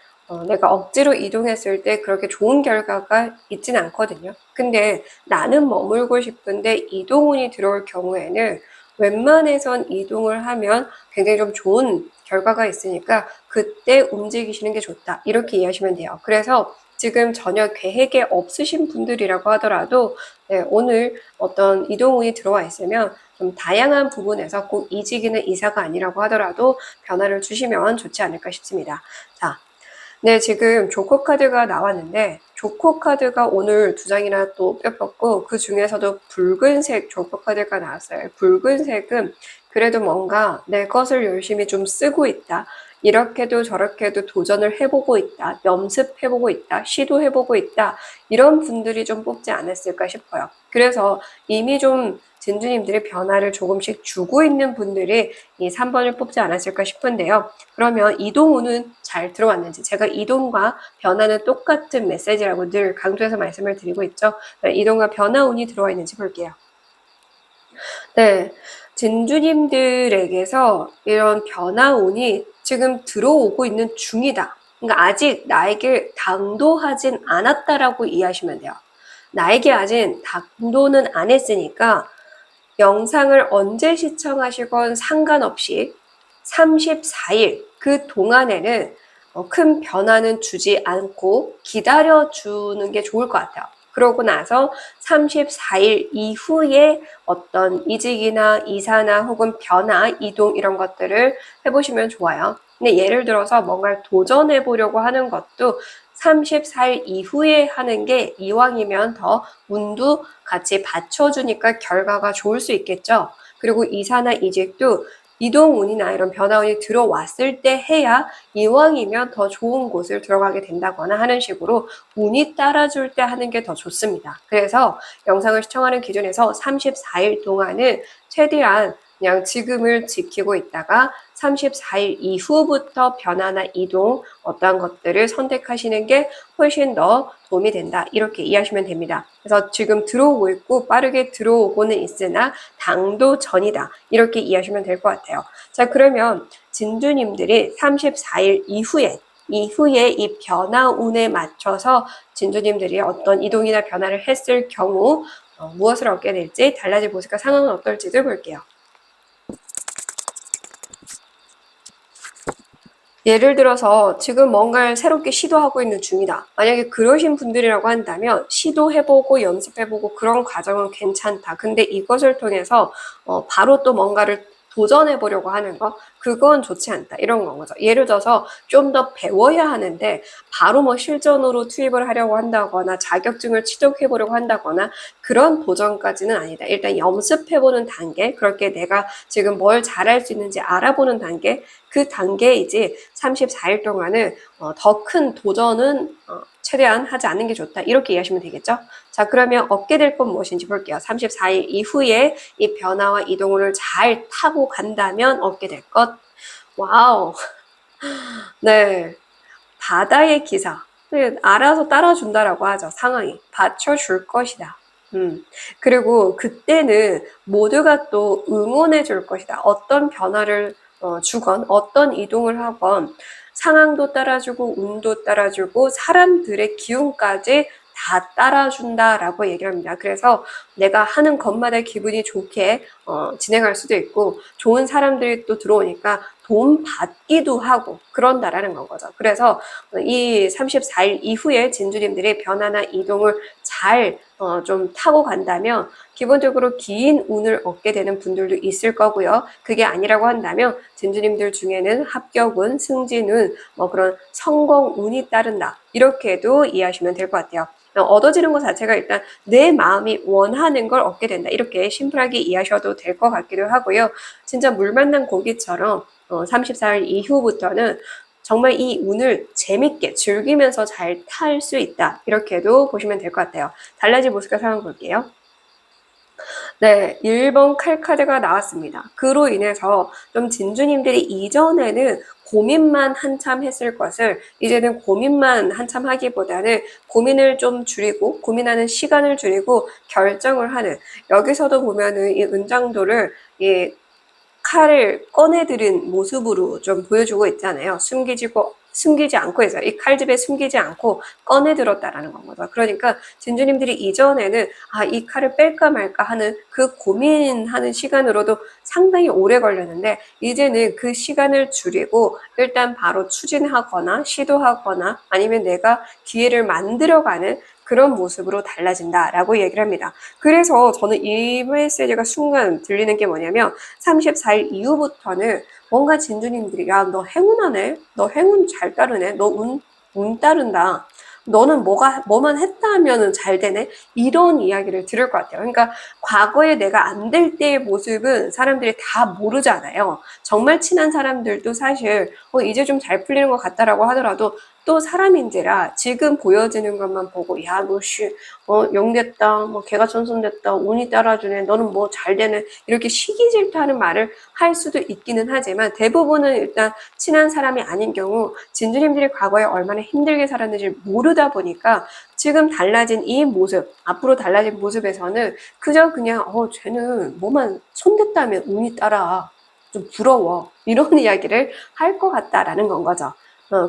A: 내가 억지로 이동했을 때 그렇게 좋은 결과가 있진 않거든요. 근데 나는 머물고 싶은데 이동운이 들어올 경우에는 웬만해선 이동을 하면 굉장히 좀 좋은 결과가 있으니까 그때 움직이시는 게 좋다, 이렇게 이해하시면 돼요. 그래서 지금 전혀 계획에 없으신 분들이라고 하더라도 오늘 어떤 이동운이 들어와 있으면 좀 다양한 부분에서 꼭 이직이나 이사가 아니라고 하더라도 변화를 주시면 좋지 않을까 싶습니다. 자, 네, 지금 조커 카드가 나왔는데 조커 카드가 오늘 2장이나 또 뼈뻤고 그 중에서도 붉은색 조커 카드가 나왔어요. 붉은색은 그래도 뭔가 내 것을 열심히 좀 쓰고 있다, 이렇게도 저렇게도 도전을 해보고 있다, 연습해보고 있다, 시도해보고 있다, 이런 분들이 좀 뽑지 않았을까 싶어요. 그래서 이미 좀 진주님들의 변화를 조금씩 주고 있는 분들이 이 3번을 뽑지 않았을까 싶은데요. 그러면 이동운은 잘 들어왔는지, 제가 이동과 변화는 똑같은 메시지라고 늘 강조해서 말씀을 드리고 있죠. 이동과 변화운이 들어와 있는지 볼게요. 네, 진주님들에게서 이런 변화운이 지금 들어오고 있는 중이다. 그러니까 아직 나에게 당도하진 않았다라고 이해하시면 돼요. 나에게 아직 당도는 안 했으니까 영상을 언제 시청하시건 상관없이 34일 그 동안에는 큰 변화는 주지 않고 기다려주는 게 좋을 것 같아요. 그러고 나서 34일 이후에 어떤 이직이나 이사나 혹은 변화, 이동 이런 것들을 해보시면 좋아요. 근데 예를 들어서 뭔가를 도전해 보려고 하는 것도 34일 이후에 하는 게 이왕이면 더 운도 같이 받쳐주니까 결과가 좋을 수 있겠죠. 그리고 이사나 이직도 이동운이나 이런 변화운이 들어왔을 때 해야 이왕이면 더 좋은 곳을 들어가게 된다거나 하는 식으로 운이 따라줄 때 하는 게 더 좋습니다. 그래서 영상을 시청하는 기준에서 34일 동안은 최대한 그냥 지금을 지키고 있다가 34일 이후부터 변화나 이동 어떠한 것들을 선택하시는 게 훨씬 더 도움이 된다. 이렇게 이해하시면 됩니다. 그래서 지금 들어오고 있고 빠르게 들어오고는 있으나 당도 전이다. 이렇게 이해하시면 될 것 같아요. 자, 그러면 진주님들이 34일 이후에 이 변화운에 맞춰서 진주님들이 어떤 이동이나 변화를 했을 경우 무엇을 얻게 될지 달라질 모습과 상황은 어떨지도 볼게요. 예를 들어서 지금 뭔가를 새롭게 시도하고 있는 중이다. 만약에 그러신 분들이라고 한다면 시도해보고 연습해보고 그런 과정은 괜찮다. 근데 이것을 통해서 바로 또 뭔가를 도전해보려고 하는 거, 그건 좋지 않다. 이런 건 거죠. 예를 들어서 좀 더 배워야 하는데 바로 뭐 실전으로 투입을 하려고 한다거나 자격증을 취득해보려고 한다거나 그런 도전까지는 아니다. 일단 연습해보는 단계, 그렇게 내가 지금 뭘 잘할 수 있는지 알아보는 단계, 그 단계에 이제 34일 동안은 더 큰 도전은 최대한 하지 않는 게 좋다. 이렇게 이해하시면 되겠죠? 자, 그러면 얻게 될 건 무엇인지 볼게요. 34일 이후에 이 변화와 이동을 잘 타고 간다면 얻게 될 것. 와우. 네. 바다의 기사. 알아서 따라준다라고 하죠. 상황이. 받쳐줄 것이다. 그리고 그때는 모두가 또 응원해 줄 것이다. 어떤 변화를 주건, 어떤 이동을 하건, 상황도 따라주고, 운도 따라주고, 사람들의 기운까지 다 따라준다라고 얘기를 합니다. 그래서 내가 하는 것마다 기분이 좋게 진행할 수도 있고, 좋은 사람들이 또 들어오니까 도움 받기도 하고 그런다라는 건 거죠. 그래서 이 34일 이후에 진주님들이 변화나 이동을 잘 좀 타고 간다면 기본적으로 긴 운을 얻게 되는 분들도 있을 거고요. 그게 아니라고 한다면 진주님들 중에는 합격운, 승진운, 뭐 그런 성공운이 따른다. 이렇게도 이해하시면 될 것 같아요. 얻어지는 것 자체가 일단 내 마음이 원하는 걸 얻게 된다. 이렇게 심플하게 이해하셔도 될 것 같기도 하고요. 진짜 물 만난 고기처럼 34일 이후부터는 정말 이 운을 재밌게 즐기면서 잘 탈 수 있다. 이렇게도 보시면 될 것 같아요. 달라질 모습과 상황 볼게요. 네, 1번 칼 카드가 나왔습니다. 그로 인해서 좀 진주님들이 이전에는 고민만 한참 했을 것을 이제는 고민만 한참 하기보다는 고민을 좀 줄이고 고민하는 시간을 줄이고 결정을 하는, 여기서도 보면은 이 은장도를 이 칼을 꺼내들은 모습으로 좀 보여주고 있잖아요. 숨기지 않고 해서 이 칼집에 숨기지 않고 꺼내들었다라는 거죠. 그러니까 진주님들이 이전에는 이 칼을 뺄까 말까 하는 그 고민하는 시간으로도 상당히 오래 걸렸는데 이제는 그 시간을 줄이고 일단 바로 추진하거나 시도하거나 아니면 내가 기회를 만들어가는 그런 모습으로 달라진다라고 얘기를 합니다. 그래서 저는 이 메시지가 순간 들리는 게 뭐냐면 34일 이후부터는 뭔가 진주님들이 야, 너 행운하네? 너 행운 잘 따르네? 너 운 따른다. 너는 뭐만 했다 하면은 잘 되네? 이런 이야기를 들을 것 같아요. 그러니까 과거에 내가 안 될 때의 모습은 사람들이 다 모르잖아요. 정말 친한 사람들도 사실 이제 좀 잘 풀리는 것 같다라고 하더라도 또 사람인지라 지금 보여지는 것만 보고 야, 너 영 됐다, 뭐 개가 천선됐다, 운이 따라주네, 너는 뭐 잘 되네, 이렇게 시기 질투하는 말을 할 수도 있기는 하지만 대부분은 일단 친한 사람이 아닌 경우 진주님들이 과거에 얼마나 힘들게 살았는지 모르다 보니까 지금 달라진 이 모습, 앞으로 달라진 모습에서는 그저 그냥 쟤는 뭐만 손댔다면 운이 따라, 좀 부러워, 이런 이야기를 할 것 같다라는 건 거죠.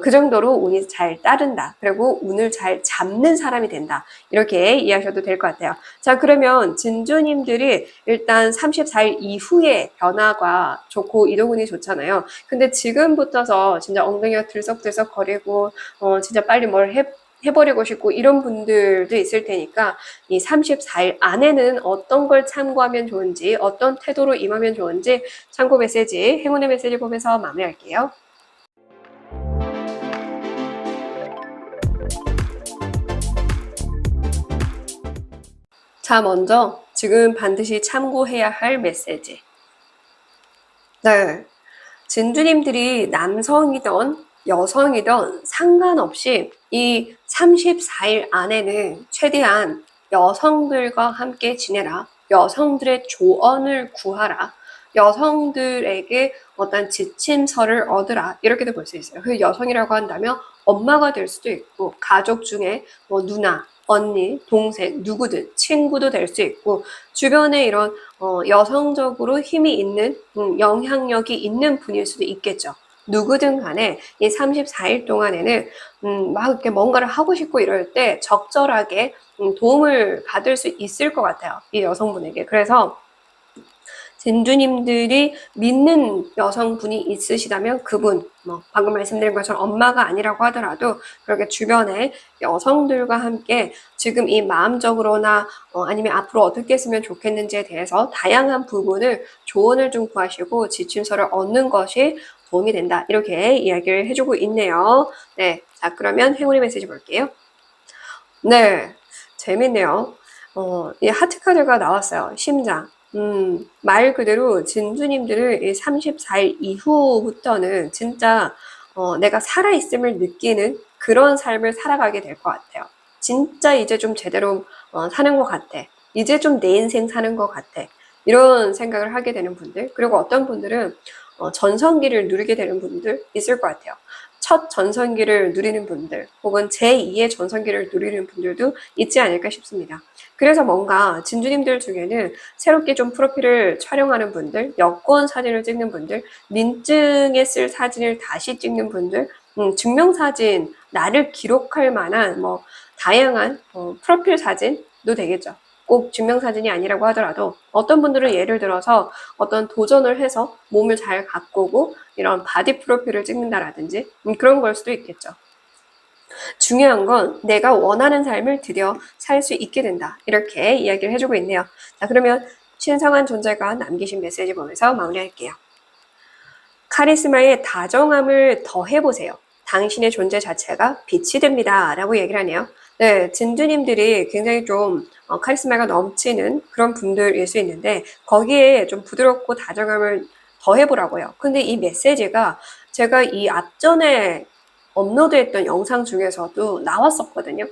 A: 그 정도로 운이 잘 따른다. 그리고 운을 잘 잡는 사람이 된다. 이렇게 이해하셔도 될 것 같아요. 자, 그러면 진주님들이 일단 34일 이후에 변화가 좋고 이동운이 좋잖아요. 근데 지금부터서 진짜 엉덩이가 들썩들썩 거리고 진짜 빨리 뭘 해버리고 싶고 이런 분들도 있을 테니까 이 34일 안에는 어떤 걸 참고하면 좋은지, 어떤 태도로 임하면 좋은지 참고 메시지, 행운의 메시지 보면서 마무리할게요. 자, 먼저 지금 반드시 참고해야 할 메시지. 네. 진주님들이 남성이든 여성이든 상관없이 이 34일 안에는 최대한 여성들과 함께 지내라. 여성들의 조언을 구하라. 여성들에게 어떤 지침서를 얻으라. 이렇게도 볼 수 있어요. 그 여성이라고 한다면 엄마가 될 수도 있고, 가족 중에 뭐 누나, 언니, 동생, 누구든, 친구도 될 수 있고, 주변에 이런 여성적으로 힘이 있는, 영향력이 있는 분일 수도 있겠죠. 누구든 간에 이 34일 동안에는 막 이렇게 뭔가를 하고 싶고 이럴 때 적절하게 도움을 받을 수 있을 것 같아요. 이 여성분에게. 그래서 진주님들이 믿는 여성분이 있으시다면 그분, 뭐 방금 말씀드린 것처럼 엄마가 아니라고 하더라도 그렇게 주변에 여성들과 함께 지금 이 마음적으로나 아니면 앞으로 어떻게 했으면 좋겠는지에 대해서 다양한 부분을 조언을 좀 구하시고 지침서를 얻는 것이 도움이 된다. 이렇게 이야기를 해주고 있네요. 네, 자 그러면 행운의 메시지 볼게요. 네, 재밌네요. 이 하트 카드가 나왔어요. 심장. 말 그대로 진주님들을 이 34일 이후부터는 진짜 내가 살아있음을 느끼는 그런 삶을 살아가게 될 것 같아요. 진짜 이제 좀 제대로 사는 것 같아. 이제 좀 내 인생 사는 것 같아. 이런 생각을 하게 되는 분들, 그리고 어떤 분들은 전성기를 누리게 되는 분들 있을 것 같아요. 첫 전성기를 누리는 분들, 혹은 제2의 전성기를 누리는 분들도 있지 않을까 싶습니다. 그래서 뭔가 진주님들 중에는 새롭게 좀 프로필을 촬영하는 분들, 여권 사진을 찍는 분들, 민증에 쓸 사진을 다시 찍는 분들, 증명사진, 나를 기록할 만한 뭐 다양한 프로필 사진도 되겠죠. 꼭 증명사진이 아니라고 하더라도 어떤 분들은 예를 들어서 어떤 도전을 해서 몸을 잘 가꾸고 이런 바디 프로필을 찍는다라든지 그런 걸 수도 있겠죠. 중요한 건 내가 원하는 삶을 드디어 살 수 있게 된다. 이렇게 이야기를 해주고 있네요. 자, 그러면 신성한 존재가 남기신 메시지 보면서 마무리할게요. 카리스마의 다정함을 더해보세요. 당신의 존재 자체가 빛이 됩니다. 라고 얘기를 하네요. 네, 진주님들이 굉장히 좀 카리스마가 넘치는 그런 분들일 수 있는데 거기에 좀 부드럽고 다정함을 더해보라고요. 근데 이 메시지가 제가 이 앞전에 업로드했던 영상 중에서도 나왔었거든요.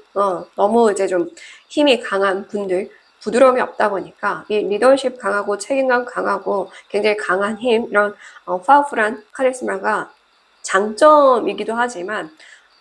A: 너무 이제 좀 힘이 강한 분들, 부드러움이 없다 보니까 이 리더십 강하고 책임감 강하고 굉장히 강한 힘, 이런 파워풀한 카리스마가 장점이기도 하지만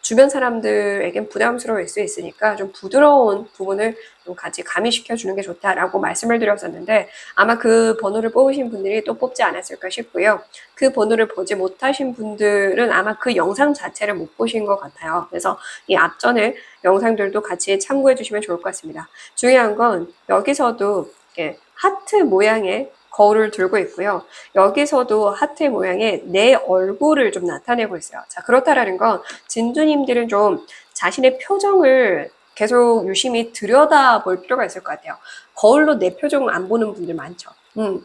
A: 주변 사람들에겐 부담스러울 수 있으니까 좀 부드러운 부분을 좀 같이 가미시켜 주는 게 좋다라고 말씀을 드렸었는데 아마 그 번호를 뽑으신 분들이 또 뽑지 않았을까 싶고요. 그 번호를 보지 못하신 분들은 아마 그 영상 자체를 못 보신 것 같아요. 그래서 이 앞전에 영상들도 같이 참고해 주시면 좋을 것 같습니다. 중요한 건 여기서도 이렇게 하트 모양의 거울을 들고 있고요. 여기서도 하트 모양의 내 얼굴을 좀 나타내고 있어요. 자, 그렇다라는 건 진주님들은 좀 자신의 표정을 계속 유심히 들여다볼 필요가 있을 것 같아요. 거울로 내 표정 안 보는 분들 많죠.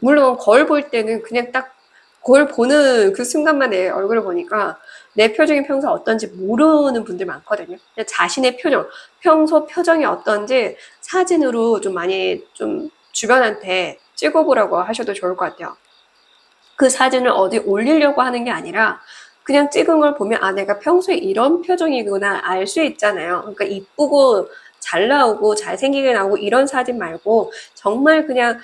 A: 물론 거울 볼 때는 그냥 딱 거울 보는 그 순간만 내 얼굴을 보니까 내 표정이 평소 어떤지 모르는 분들 많거든요. 자신의 표정, 평소 표정이 어떤지 사진으로 좀 많이 좀 주변한테 찍어보라고 하셔도 좋을 것 같아요. 그 사진을 어디 올리려고 하는 게 아니라 그냥 찍은 걸 보면 아 내가 평소에 이런 표정이구나 알 수 있잖아요. 그러니까 이쁘고 잘 나오고 잘생기게 나오고 이런 사진 말고 정말 그냥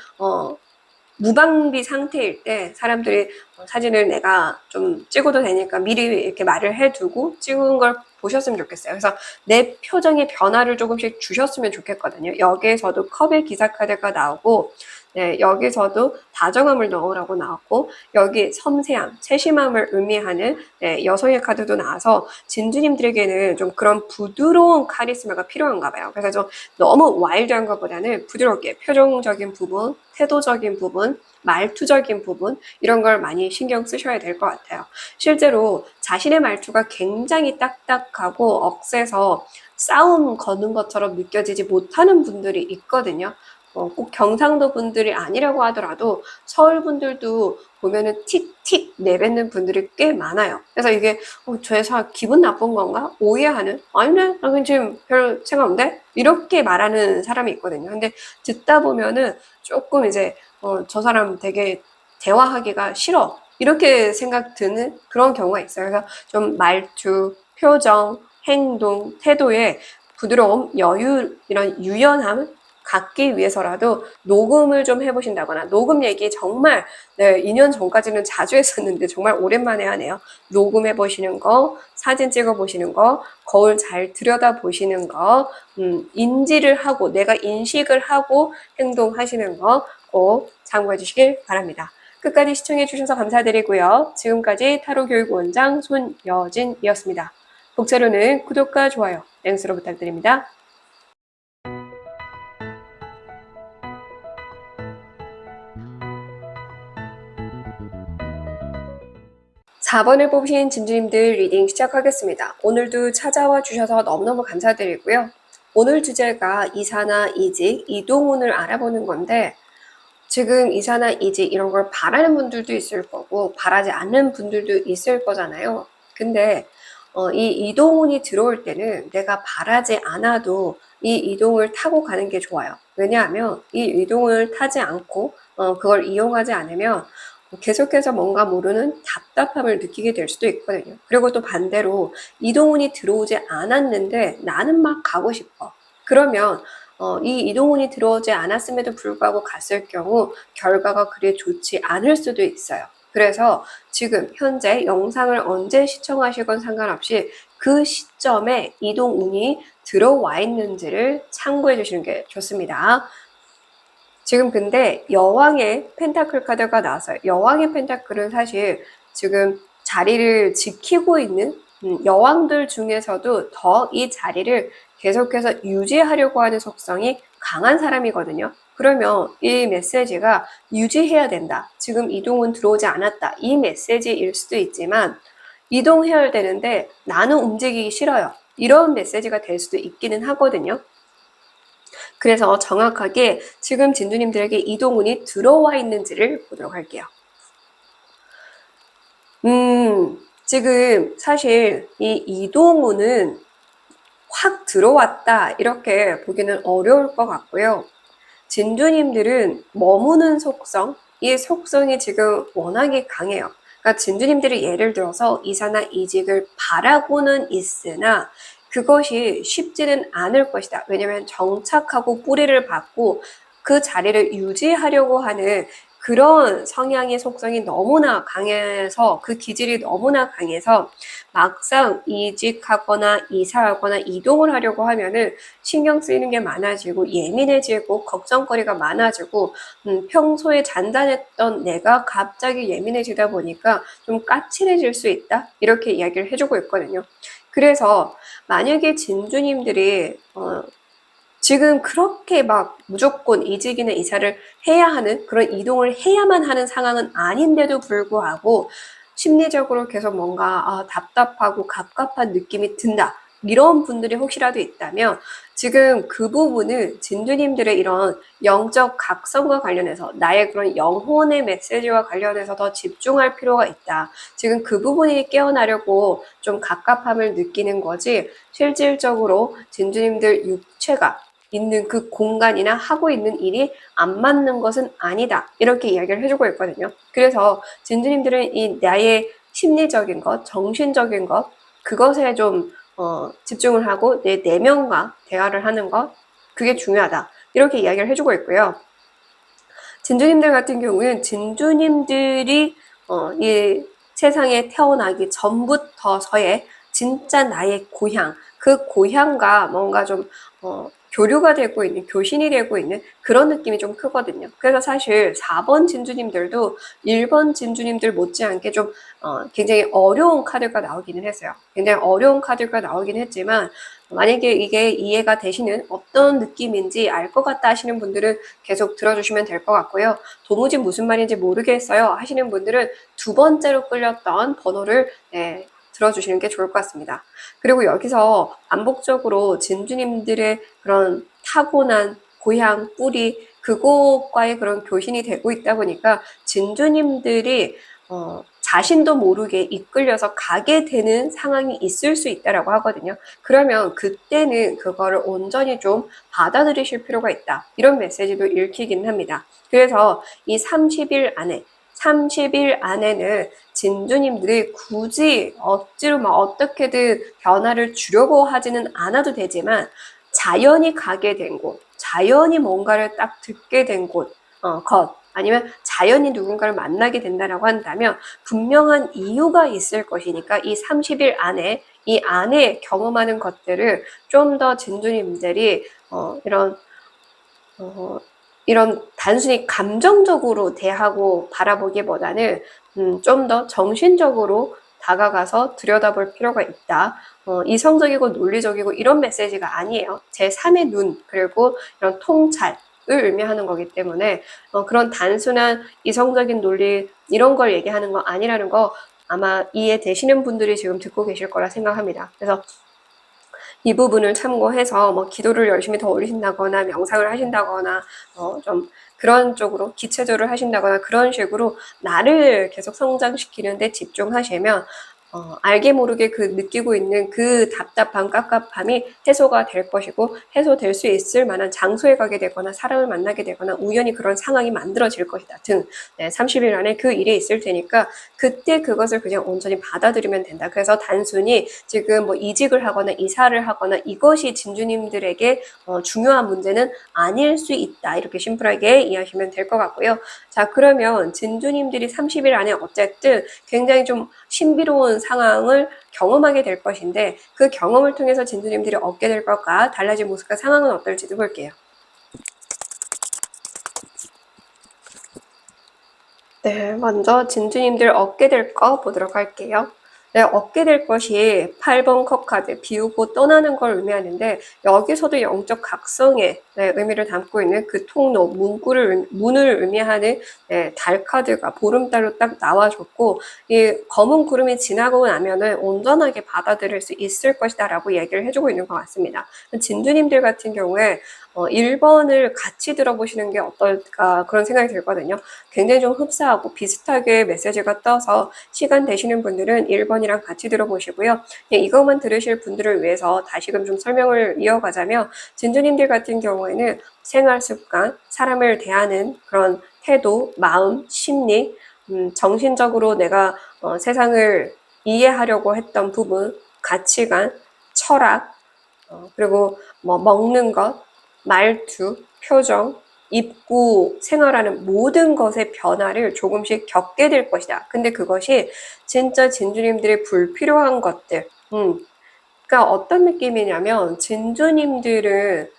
A: 무방비 상태일 때 사람들이 사진을 내가 좀 찍어도 되니까 미리 이렇게 말을 해두고 찍은 걸 보셨으면 좋겠어요. 그래서 내 표정의 변화를 조금씩 주셨으면 좋겠거든요. 여기에서도 컵의 기사 카드가 나오고 네, 여기서도 다정함을 넣으라고 나왔고 여기 섬세함, 세심함을 의미하는 네, 여성의 카드도 나와서 진주님들에게는 좀 그런 부드러운 카리스마가 필요한가 봐요. 그래서 좀 너무 와일드한 것보다는 부드럽게 표정적인 부분, 태도적인 부분, 말투적인 부분 이런 걸 많이 신경 쓰셔야 될 것 같아요. 실제로 자신의 말투가 굉장히 딱딱하고 억세서 싸움 거는 것처럼 느껴지지 못하는 분들이 있거든요. 꼭 경상도 분들이 아니라고 하더라도 서울 분들도 보면은 틱틱 내뱉는 분들이 꽤 많아요. 그래서 이게 저 회사 기분 나쁜 건가? 오해하는? 아니네, 나 그냥 지금 별 생각 없는데? 이렇게 말하는 사람이 있거든요. 근데 듣다 보면은 조금 이제 저 사람 되게 대화하기가 싫어. 이렇게 생각 드는 그런 경우가 있어요. 그래서 좀 말투, 표정, 행동, 태도에 부드러움, 여유, 이런 유연함을 갖기 위해서라도 녹음을 좀 해보신다거나, 녹음 얘기 정말 2년 전까지는 자주 했었는데 정말 오랜만에 하네요. 녹음해 보시는 거, 사진 찍어 보시는 거, 거울 잘 들여다 보시는 거, 인지를 하고 내가 인식을 하고 행동하시는 거 꼭 참고해 주시길 바랍니다. 끝까지 시청해 주셔서 감사드리고요. 지금까지 타로교육원장 손여진이었습니다. 복자로는 구독과 좋아요, 맹수로 부탁드립니다. 4번을 뽑으신 진주님들 리딩 시작하겠습니다. 오늘도 찾아와 주셔서 너무너무 감사드리고요. 오늘 주제가 이사나 이직, 이동운을 알아보는 건데, 지금 이사나 이직 이런 걸 바라는 분들도 있을 거고 바라지 않는 분들도 있을 거잖아요. 근데 이 이동운이 들어올 때는 내가 바라지 않아도 이 이동을 타고 가는 게 좋아요. 왜냐하면 이 이동을 타지 않고 그걸 이용하지 않으면 계속해서 뭔가 모르는 답답함을 느끼게 될 수도 있거든요. 그리고 또 반대로 이동운이 들어오지 않았는데 나는 막 가고 싶어. 그러면 이 이동운이 들어오지 않았음에도 불구하고 갔을 경우 결과가 그리 좋지 않을 수도 있어요. 그래서 지금 현재 영상을 언제 시청하시건 상관없이 그 시점에 이동운이 들어와 있는지를 참고해 주시는 게 좋습니다. 지금 근데 여왕의 펜타클 카드가 나왔어요. 여왕의 펜타클은 사실 지금 자리를 지키고 있는 여왕들 중에서도 더 이 자리를 계속해서 유지하려고 하는 속성이 강한 사람이거든요. 그러면 이 메시지가 유지해야 된다. 지금 이동은 들어오지 않았다. 이 메시지일 수도 있지만 이동해야 되는데 나는 움직이기 싫어요. 이런 메시지가 될 수도 있기는 하거든요. 그래서 정확하게 지금 진두님들에게 이동운이 들어와 있는지를 보도록 할게요. 지금 사실 이 이동운은 확 들어왔다 이렇게 보기는 어려울 것 같고요. 진두님들은 머무는 속성, 이 속성이 지금 워낙에 강해요. 그러니까 진두님들이 예를 들어서 이사나 이직을 바라고는 있으나 그것이 쉽지는 않을 것이다. 왜냐하면 정착하고 뿌리를 받고 그 자리를 유지하려고 하는 그런 성향의 속성이 너무나 강해서 그 기질이 너무나 강해서 막상 이직하거나 이사하거나 이동을 하려고 하면은 신경 쓰이는 게 많아지고 예민해지고 걱정거리가 많아지고 평소에 잔잔했던 내가 갑자기 예민해지다 보니까 좀 까칠해질 수 있다 이렇게 이야기를 해주고 있거든요. 그래서 만약에 진주님들이 지금 그렇게 막 무조건 이직이나 이사를 해야 하는 그런 이동을 해야만 하는 상황은 아닌데도 불구하고 심리적으로 계속 뭔가 답답하고 갑갑한 느낌이 든다. 이런 분들이 혹시라도 있다면 지금 그 부분은 진주님들의 이런 영적 각성과 관련해서 나의 그런 영혼의 메시지와 관련해서 더 집중할 필요가 있다. 지금 그 부분이 깨어나려고 좀 갑갑함을 느끼는 거지 실질적으로 진주님들 육체가 있는 그 공간이나 하고 있는 일이 안 맞는 것은 아니다. 이렇게 이야기를 해주고 있거든요. 그래서 진주님들은 이 나의 심리적인 것, 정신적인 것, 그것에 좀 집중을 하고 내 내면과 대화를 하는 것, 그게 중요하다. 이렇게 이야기를 해주고 있고요. 진주님들 같은 경우는 진주님들이 이 세상에 태어나기 전부터서의 진짜 나의 고향, 그 고향과 뭔가 좀 교류가 되고 있는, 교신이 되고 있는 그런 느낌이 좀 크거든요. 그래서 사실 4번 진주님들도 1번 진주님들 못지않게 좀 굉장히 어려운 카드가 나오기는 했어요. 굉장히 어려운 카드가 나오긴 했지만 만약에 이게 이해가 되시는 어떤 느낌인지 알 것 같다 하시는 분들은 계속 들어주시면 될 것 같고요. 도무지 무슨 말인지 모르겠어요 하시는 분들은 두 번째로 끌렸던 번호를 들어주시는 게 좋을 것 같습니다. 그리고 여기서 반복적으로 진주님들의 그런 타고난 고향, 뿌리, 그곳과의 그런 교신이 되고 있다 보니까 진주님들이 자신도 모르게 이끌려서 가게 되는 상황이 있을 수 있다라고 하거든요. 그러면 그때는 그거를 온전히 좀 받아들이실 필요가 있다. 이런 메시지도 읽히긴 합니다. 그래서 이 30일 안에는 진주님들이 굳이 억지로 막 어떻게든 변화를 주려고 하지는 않아도 되지만 자연히 가게 된 곳, 자연히 뭔가를 딱 듣게 된 것, 아니면 자연히 누군가를 만나게 된다라고 한다면 분명한 이유가 있을 것이니까 이 30일 안에 이 안에 경험하는 것들을 좀 더 진주님들이 이런 단순히 감정적으로 대하고 바라보기보다는 좀 더 정신적으로 다가가서 들여다볼 필요가 있다. 이성적이고 논리적이고 이런 메시지가 아니에요. 제3의 눈, 그리고 이런 통찰을 의미하는 거기 때문에 그런 단순한 이성적인 논리 이런 걸 얘기하는 거 아니라는 거 아마 이해되시는 분들이 지금 듣고 계실 거라 생각합니다. 그래서 이 부분을 참고해서 뭐 기도를 열심히 더 올리신다거나 명상을 하신다거나 좀 그런 쪽으로 기체조를 하신다거나 그런 식으로 나를 계속 성장시키는 데 집중하시면 알게 모르게 그 느끼고 있는 그 답답함, 깝깝함이 해소가 될 것이고 해소될 수 있을 만한 장소에 가게 되거나 사람을 만나게 되거나 우연히 그런 상황이 만들어질 것이다 등 30일 안에 그 일이 있을 테니까 그때 그것을 그냥 온전히 받아들이면 된다. 그래서 단순히 지금 뭐 이직을 하거나 이사를 하거나 이것이 진주님들에게 중요한 문제는 아닐 수 있다. 이렇게 심플하게 이해하시면 될 것 같고요. 자, 그러면 진주님들이 30일 안에 어쨌든 굉장히 좀 신비로운 상황을 경험하게 될 것인데 그 경험을 통해서 진주님들이 얻게 될 것과 달라진 모습과 상황은 어떨지도 볼게요. 네, 먼저 진주님들 얻게 될 거 보도록 할게요. 네, 얻게 될 것이 8번 컵 카드, 비우고 떠나는 걸 의미하는데 여기서도 영적 각성의 의미를 담고 있는 그 통로, 문을 의미하는 달 카드가 보름달로 딱 나와줬고 이 검은 구름이 지나고 나면은 온전하게 받아들일 수 있을 것이다 라고 얘기를 해주고 있는 것 같습니다. 진주님들 같은 경우에 1번을 같이 들어보시는 게 어떨까 그런 생각이 들거든요. 굉장히 좀 흡사하고 비슷하게 메시지가 떠서 시간 되시는 분들은 1번이랑 같이 들어보시고요. 이것만 들으실 분들을 위해서 다시금 좀 설명을 이어가자면 진주님들 같은 경우에는 생활 습관, 사람을 대하는 그런 태도, 마음, 심리, 정신적으로 내가 세상을 이해하려고 했던 부분, 가치관, 철학, 그리고 뭐 먹는 것, 말투, 표정, 입고 생활하는 모든 것의 변화를 조금씩 겪게 될 것이다. 근데 그것이 진짜 진주님들의 불필요한 것들. 그러니까 어떤 느낌이냐면 진주님들은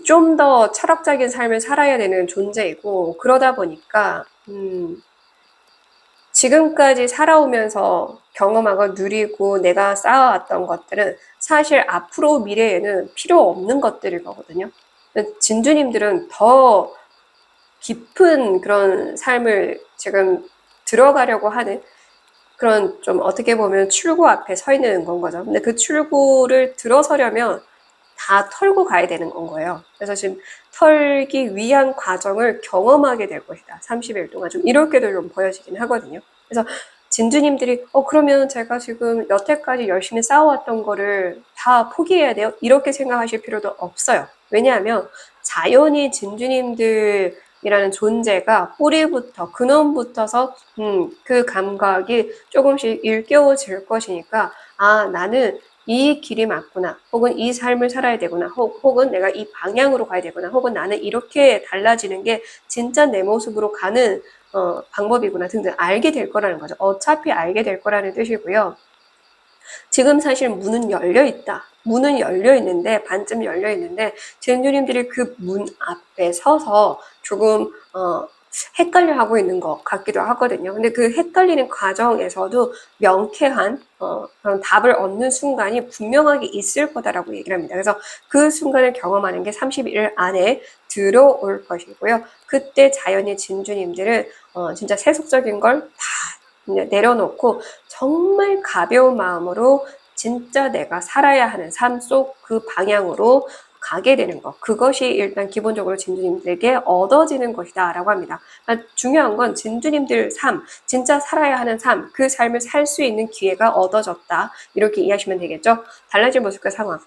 A: 좀 더 철학적인 삶을 살아야 되는 존재이고 그러다 보니까 지금까지 살아오면서 경험하고 누리고 내가 쌓아왔던 것들은 사실 앞으로 미래에는 필요 없는 것들일 거거든요. 진주님들은 더 깊은 그런 삶을 지금 들어가려고 하는 그런 좀 어떻게 보면 출구 앞에 서 있는 건 거죠. 근데 그 출구를 들어서려면 다 털고 가야 되는 건 거예요. 그래서 지금 털기 위한 과정을 경험하게 될 것이다. 30일 동안 좀 이렇게도 좀 보여지긴 하거든요. 그래서 진주님들이 그러면 제가 지금 여태까지 열심히 쌓아왔던 거를 다 포기해야 돼요? 이렇게 생각하실 필요도 없어요. 왜냐하면 자연히 진주님들이라는 존재가 뿌리부터 근원부터서 그 감각이 조금씩 일깨워질 것이니까 나는 이 길이 맞구나, 혹은 이 삶을 살아야 되구나, 혹은 내가 이 방향으로 가야 되구나, 혹은 나는 이렇게 달라지는 게 진짜 내 모습으로 가는 방법이구나 등등 알게 될 거라는 거죠. 어차피 알게 될 거라는 뜻이고요. 지금 사실 문은 열려 있다. 문은 열려 있는데 반쯤 열려 있는데 진주님들이 그 문 앞에 서서 조금 헷갈려 하고 있는 것 같기도 하거든요. 근데 그 헷갈리는 과정에서도 명쾌한 그런 답을 얻는 순간이 분명하게 있을 거다라고 얘기를 합니다. 그래서 그 순간을 경험하는 게 31일 안에 들어올 것이고요. 그때 자연히 진주님들은 진짜 세속적인 걸 다 내려놓고 정말 가벼운 마음으로 진짜 내가 살아야 하는 삶 속 그 방향으로 가게 되는 것. 그것이 일단 기본적으로 진주님들에게 얻어지는 것이다 라고 합니다. 그러니까 중요한 건 진주님들 삶, 진짜 살아야 하는 삶, 그 삶을 살 수 있는 기회가 얻어졌다. 이렇게 이해하시면 되겠죠? 달라진 모습과 상황.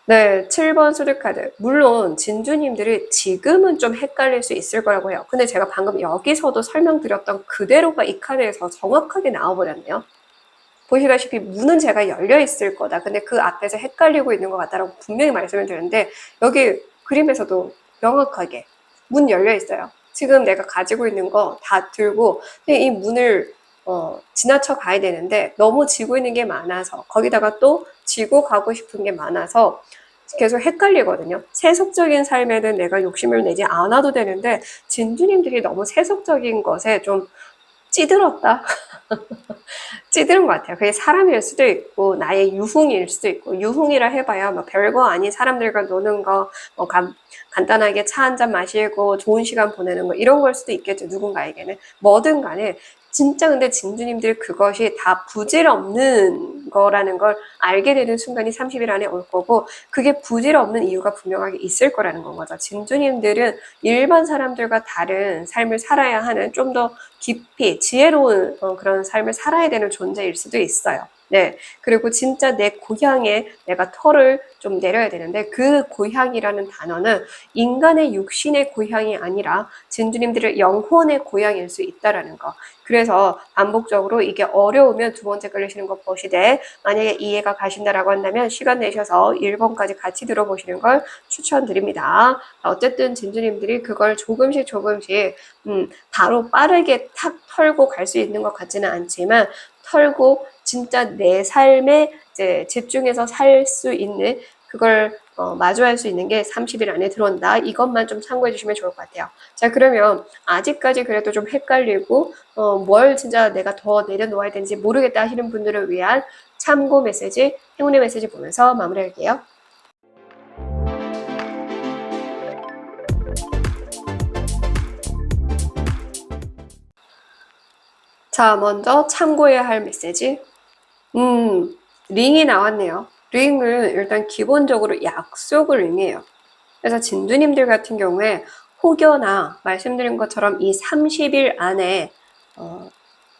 A: 네, 7번 수두카드. 물론 진주님들이 지금은 좀 헷갈릴 수 있을 거라고 해요. 근데 제가 방금 여기서도 설명드렸던 그대로가 이 카드에서 정확하게 나와버렸네요. 보시다시피 문은 제가 열려 있을 거다. 근데 그 앞에서 헷갈리고 있는 것 같다라고 분명히 말씀을 드렸는데 여기 그림에서도 명확하게 문 열려 있어요. 지금 내가 가지고 있는 거 다 들고 이 문을 지나쳐 가야 되는데 너무 지고 있는 게 많아서 거기다가 또 지고 가고 싶은 게 많아서 계속 헷갈리거든요. 세속적인 삶에는 내가 욕심을 내지 않아도 되는데 진주님들이 너무 세속적인 것에 좀 찌들었다. 찌드는 것 같아요. 그게 사람일 수도 있고 나의 유흥일 수도 있고 유흥이라 해봐야 뭐 별거 아닌 사람들과 노는 거, 뭐 간단하게 차 한잔 마시고 좋은 시간 보내는 거 이런 걸 수도 있겠죠. 누군가에게는. 뭐든 간에 진짜 근데 진주님들 그것이 다 부질없는 거라는 걸 알게 되는 순간이 30일 안에 올 거고 그게 부질없는 이유가 분명하게 있을 거라는 건 거죠. 진주님들은 일반 사람들과 다른 삶을 살아야 하는 좀 더 깊이 지혜로운 그런 삶을 살아야 되는 존재일 수도 있어요. 네. 그리고 진짜 내 고향에 내가 털을 좀 내려야 되는데 그 고향이라는 단어는 인간의 육신의 고향이 아니라 진주님들의 영혼의 고향일 수 있다라는 거. 그래서 반복적으로 이게 어려우면 두 번째 끌리시는 거 보시되 만약에 이해가 가신다라고 한다면 시간 내셔서 1번까지 같이 들어보시는 걸 추천드립니다. 어쨌든 진주님들이 그걸 조금씩 바로 빠르게 탁 털고 갈 수 있는 것 같지는 않지만 털고 진짜 내 삶에 이제 집중해서 살 수 있는 그걸 마주할 수 있는 게 30일 안에 들어온다. 이것만 좀 참고해 주시면 좋을 것 같아요. 자, 그러면 아직까지 그래도 좀 헷갈리고 뭘 진짜 내가 더 내려놓아야 되는지 모르겠다 하시는 분들을 위한 참고 메시지, 행운의 메시지 보면서 마무리할게요. 자, 먼저 참고해야 할 메시지. 링이 나왔네요. 링은 일단 기본적으로 약속을 의미해요. 그래서 진두님들 같은 경우에 혹여나 말씀드린 것처럼 이 30일 안에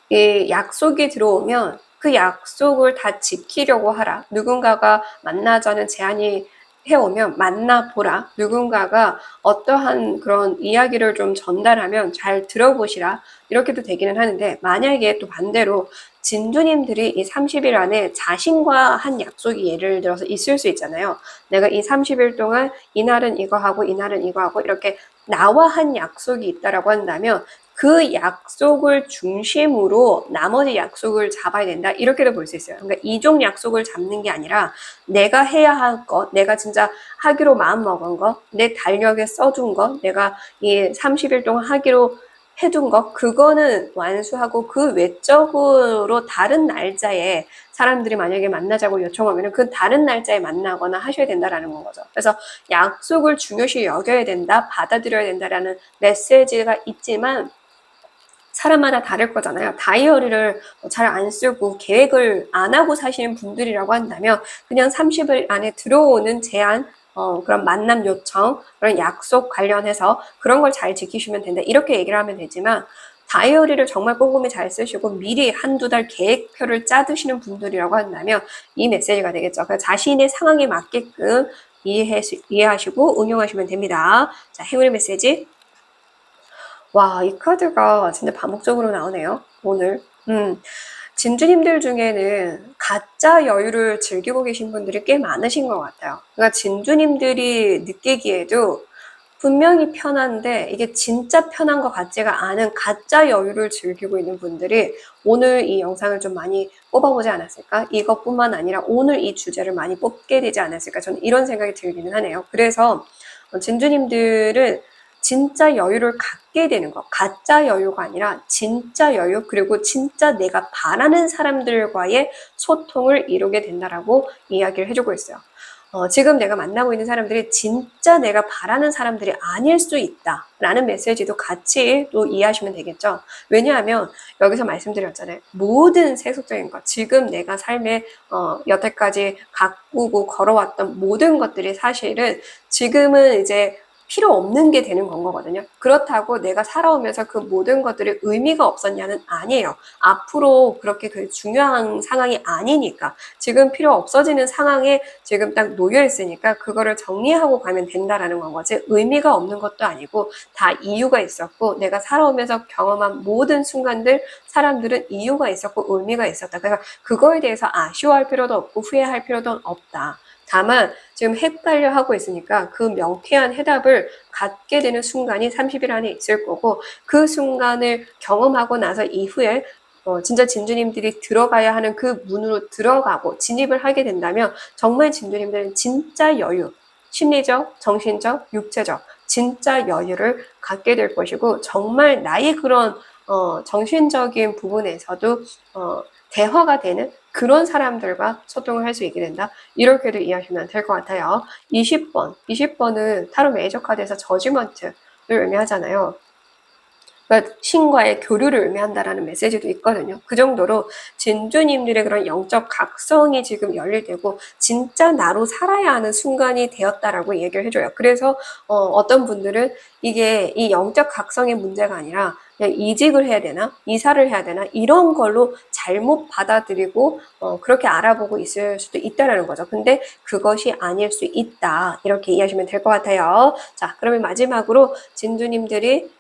A: 이 약속이 들어오면 그 약속을 다 지키려고 하라. 누군가가 만나자는 제안이 해오면 만나보라. 누군가가 어떠한 그런 이야기를 좀 전달하면 잘 들어보시라. 이렇게도 되기는 하는데 만약에 또 반대로 진두님들이 이 30일 안에 자신과 한 약속이 예를 들어서 있을 수 있잖아요. 내가 이 30일 동안 이날은 이거 하고 이날은 이거 하고 이렇게 나와 한 약속이 있다라고 한다면 그 약속을 중심으로 나머지 약속을 잡아야 된다. 이렇게도 볼 수 있어요. 그러니까 이종 약속을 잡는 게 아니라 내가 해야 할 것, 내가 진짜 하기로 마음먹은 것, 내 달력에 써둔 것, 내가 이 30일 동안 하기로 해둔 것, 그거는 완수하고 그 외적으로 다른 날짜에 사람들이 만약에 만나자고 요청하면 그 다른 날짜에 만나거나 하셔야 된다라는 거죠. 그래서 약속을 중요시 여겨야 된다, 받아들여야 된다라는 메시지가 있지만 사람마다 다를 거잖아요. 다이어리를 잘 안 쓰고 계획을 안 하고 사시는 분들이라고 한다면 그냥 30일 안에 들어오는 제안, 그런 만남 요청, 그런 약속 관련해서 그런 걸 잘 지키시면 된다. 이렇게 얘기를 하면 되지만 다이어리를 정말 꼼꼼히 잘 쓰시고 미리 한두 달 계획표를 짜두시는 분들이라고 한다면 이 메시지가 되겠죠. 그러니까 자신의 상황에 맞게끔 이해하시고 응용하시면 됩니다. 자, 행운의 메시지. 와, 이 카드가 진짜 반복적으로 나오네요, 오늘. 진주님들 중에는 가짜 여유를 즐기고 계신 분들이 꽤 많으신 것 같아요. 그러니까 진주님들이 느끼기에도 분명히 편한데 이게 진짜 편한 것 같지가 않은 가짜 여유를 즐기고 있는 분들이 오늘 이 영상을 좀 많이 뽑아보지 않았을까? 이것뿐만 아니라 오늘 이 주제를 많이 뽑게 되지 않았을까? 저는 이런 생각이 들기는 하네요. 그래서 진주님들은 진짜 여유를 갖게 되는 것, 가짜 여유가 아니라 진짜 여유, 그리고 진짜 내가 바라는 사람들과의 소통을 이루게 된다라고 이야기를 해주고 있어요. 지금 내가 만나고 있는 사람들이 진짜 내가 바라는 사람들이 아닐 수 있다라는 메시지도 같이 또 이해하시면 되겠죠. 왜냐하면 여기서 말씀드렸잖아요. 모든 세속적인 것, 지금 내가 삶에 여태까지 가꾸고 걸어왔던 모든 것들이 사실은 지금은 이제 필요 없는 게 되는 건 거거든요. 그렇다고 내가 살아오면서 그 모든 것들이 의미가 없었냐는 아니에요. 앞으로 그렇게 그 중요한 상황이 아니니까 지금 필요 없어지는 상황에 지금 딱 놓여 있으니까 그거를 정리하고 가면 된다라는 건 거지 의미가 없는 것도 아니고 다 이유가 있었고 내가 살아오면서 경험한 모든 순간들 사람들은 이유가 있었고 의미가 있었다. 그래서 그거에 대해서 아쉬워할 필요도 없고 후회할 필요도 없다. 다만 지금 헷갈려 하고 있으니까 그 명쾌한 해답을 갖게 되는 순간이 30일 안에 있을 거고 그 순간을 경험하고 나서 이후에 진짜 진주님들이 들어가야 하는 그 문으로 들어가고 진입을 하게 된다면 정말 진주님들은 진짜 여유, 심리적, 정신적, 육체적 진짜 여유를 갖게 될 것이고 정말 나의 그런 정신적인 부분에서도 대화가 되는 그런 사람들과 소통을 할 수 있게 된다. 이렇게도 이해하시면 될 것 같아요. 20번은 타로 메이저 카드에서 저지먼트를 의미하잖아요. 그러니까 신과의 교류를 의미한다라는 메시지도 있거든요. 그 정도로 진주님들의 그런 영적 각성이 지금 열릴 때고 진짜 나로 살아야 하는 순간이 되었다라고 얘기를 해줘요. 그래서 어떤 분들은 이게 이 영적 각성의 문제가 아니라 그냥 이직을 해야 되나 이사를 해야 되나 이런 걸로 잘못 받아들이고 그렇게 알아보고 있을 수도 있다라는 거죠. 근데 그것이 아닐 수 있다 이렇게 이해하시면 될 것 같아요. 자, 그러면 마지막으로 진주님들이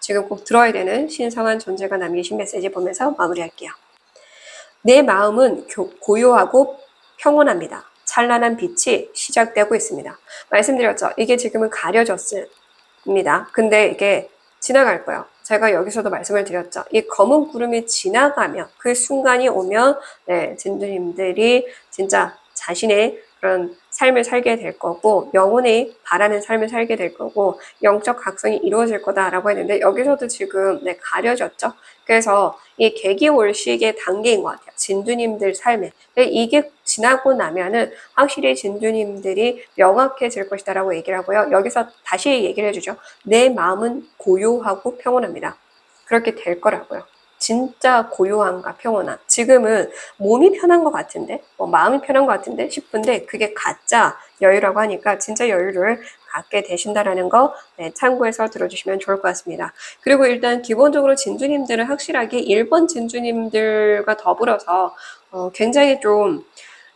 A: 지금 꼭 들어야 되는 신성한 존재가 남기신 메시지 보면서 마무리할게요. 내 마음은 고요하고 평온합니다. 찬란한 빛이 시작되고 있습니다. 말씀드렸죠. 이게 지금은 가려졌습니다. 근데 이게 지나갈 거예요. 제가 여기서도 말씀을 드렸죠. 이 검은 구름이 지나가면 그 순간이 오면 진주님들이 진짜 자신의 그런 삶을 살게 될 거고 영혼이 바라는 삶을 살게 될 거고 영적 각성이 이루어질 거다라고 했는데 여기서도 지금 가려졌죠. 그래서 이 계기올식의 단계인 것 같아요. 진주님들 삶에. 이게 지나고 나면은 확실히 진주님들이 명확해질 것이다라고 얘기를 하고요. 여기서 다시 얘기를 해주죠. 내 마음은 고요하고 평온합니다. 그렇게 될 거라고요. 진짜 고요함과 평온함. 지금은 몸이 편한 것 같은데, 마음이 편한 것 같은데 싶은데 그게 가짜 여유라고 하니까 진짜 여유를 갖게 되신다라는 거 참고해서 들어주시면 좋을 것 같습니다. 그리고 일단 기본적으로 진주님들은 확실하게 1번 진주님들과 더불어서 굉장히 좀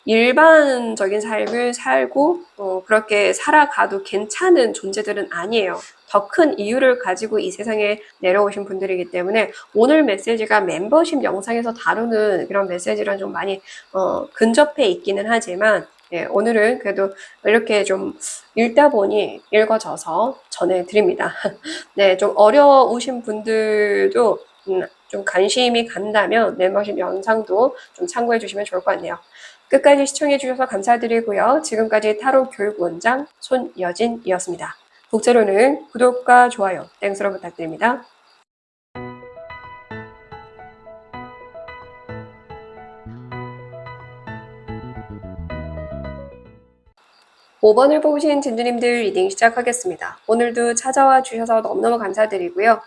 A: 일반적인 삶을 살고 그렇게 살아가도 괜찮은 존재들은 아니에요. 더 큰 이유를 가지고 이 세상에 내려오신 분들이기 때문에 오늘 메시지가 멤버십 영상에서 다루는 그런 메시지랑 좀 많이 근접해 있기는 하지만 오늘은 그래도 이렇게 좀 읽다 보니 읽어져서 전해드립니다. 네, 좀 어려우신 분들도 좀 관심이 간다면 멤버십 영상도 좀 참고해 주시면 좋을 것 같네요. 끝까지 시청해 주셔서 감사드리고요. 지금까지 타로 교육원장 손여진이었습니다. 독자로는 구독과 좋아요, 땡스로 부탁드립니다. 5번을 뽑으신 진주님들 리딩 시작하겠습니다. 오늘도 찾아와 주셔서 너무너무 감사드리고요.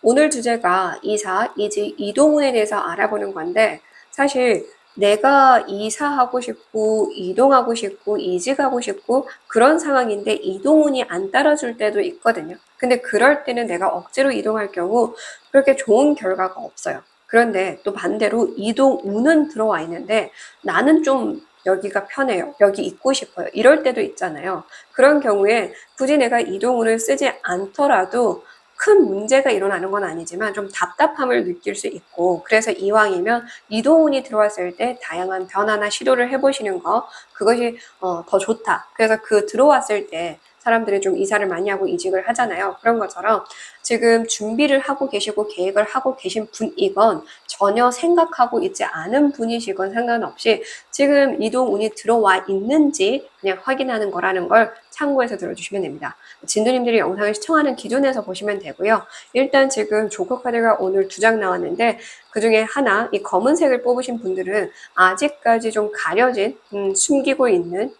A: 오늘 주제가 이사, 이직, 이동운에 대해서 알아보는 건데 사실 내가 이사하고 싶고 이동하고 싶고 이직하고 싶고 그런 상황인데 이동운이 안 따라줄 때도 있거든요. 근데 그럴 때는 내가 억지로 이동할 경우 그렇게 좋은 결과가 없어요. 그런데 또 반대로 이동운은 들어와 있는데 나는 좀 여기가 편해요. 여기 있고 싶어요. 이럴 때도 있잖아요. 그런 경우에 굳이 내가 이동운을 쓰지 않더라도 큰 문제가 일어나는 건 아니지만 좀 답답함을 느낄 수 있고 그래서 이왕이면 이동운이 들어왔을 때 다양한 변화나 시도를 해보시는 거 그것이 더 좋다. 그래서 그 들어왔을 때 사람들이 좀 이사를 많이 하고 이직을 하잖아요. 그런 것처럼 지금 준비를 하고 계시고 계획을 하고 계신 분이건 전혀 생각하고 있지 않은 분이시건 상관없이 지금 이동운이 들어와 있는지 그냥 확인하는 거라는 걸 참고해서 들어주시면 됩니다. 진두님들이 영상을 시청하는 기준에서 보시면 되고요. 일단 지금 조커 카드가 오늘 2장 나왔는데 그 중에 하나 이 검은색을 뽑으신 분들은 아직까지 좀 가려진 숨기고 있는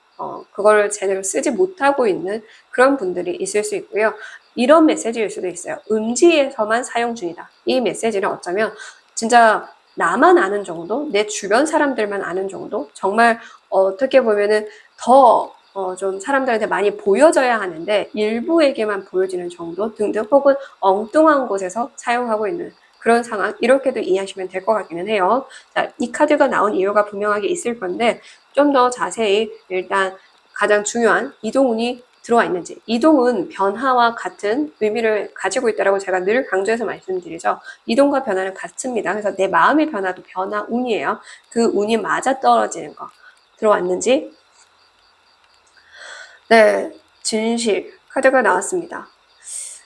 A: 그걸 제대로 쓰지 못하고 있는 그런 분들이 있을 수 있고요. 이런 메시지일 수도 있어요. 음지에서만 사용 중이다. 이 메시지는 어쩌면 진짜 나만 아는 정도, 내 주변 사람들만 아는 정도, 정말 어떻게 보면은 더 좀 사람들한테 많이 보여져야 하는데 일부에게만 보여지는 정도 등등, 혹은 엉뚱한 곳에서 사용하고 있는 그런 상황, 이렇게도 이해하시면 될 것 같기는 해요. 자, 이 카드가 나온 이유가 분명하게 있을 건데 좀 더 자세히 일단 가장 중요한 이동운이 들어와 있는지, 이동은 변화와 같은 의미를 가지고 있다고 제가 늘 강조해서 말씀드리죠. 이동과 변화는 같습니다. 그래서 내 마음의 변화도 변화운이에요. 그 운이 맞아떨어지는 거 들어왔는지. 네, 진실 카드가 나왔습니다.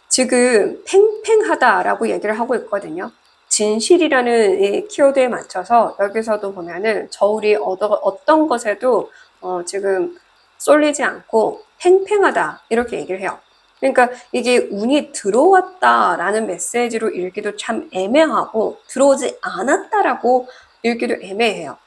A: 지금 팽팽하다라고 얘기를 하고 있거든요. 진실이라는 이 키워드에 맞춰서 여기서도 보면은 저울이 어떤 것에도 지금 쏠리지 않고 팽팽하다 이렇게 얘기를 해요. 그러니까 이게 운이 들어왔다라는 메시지로 읽기도 참 애매하고 들어오지 않았다라고 읽기도 애매해요.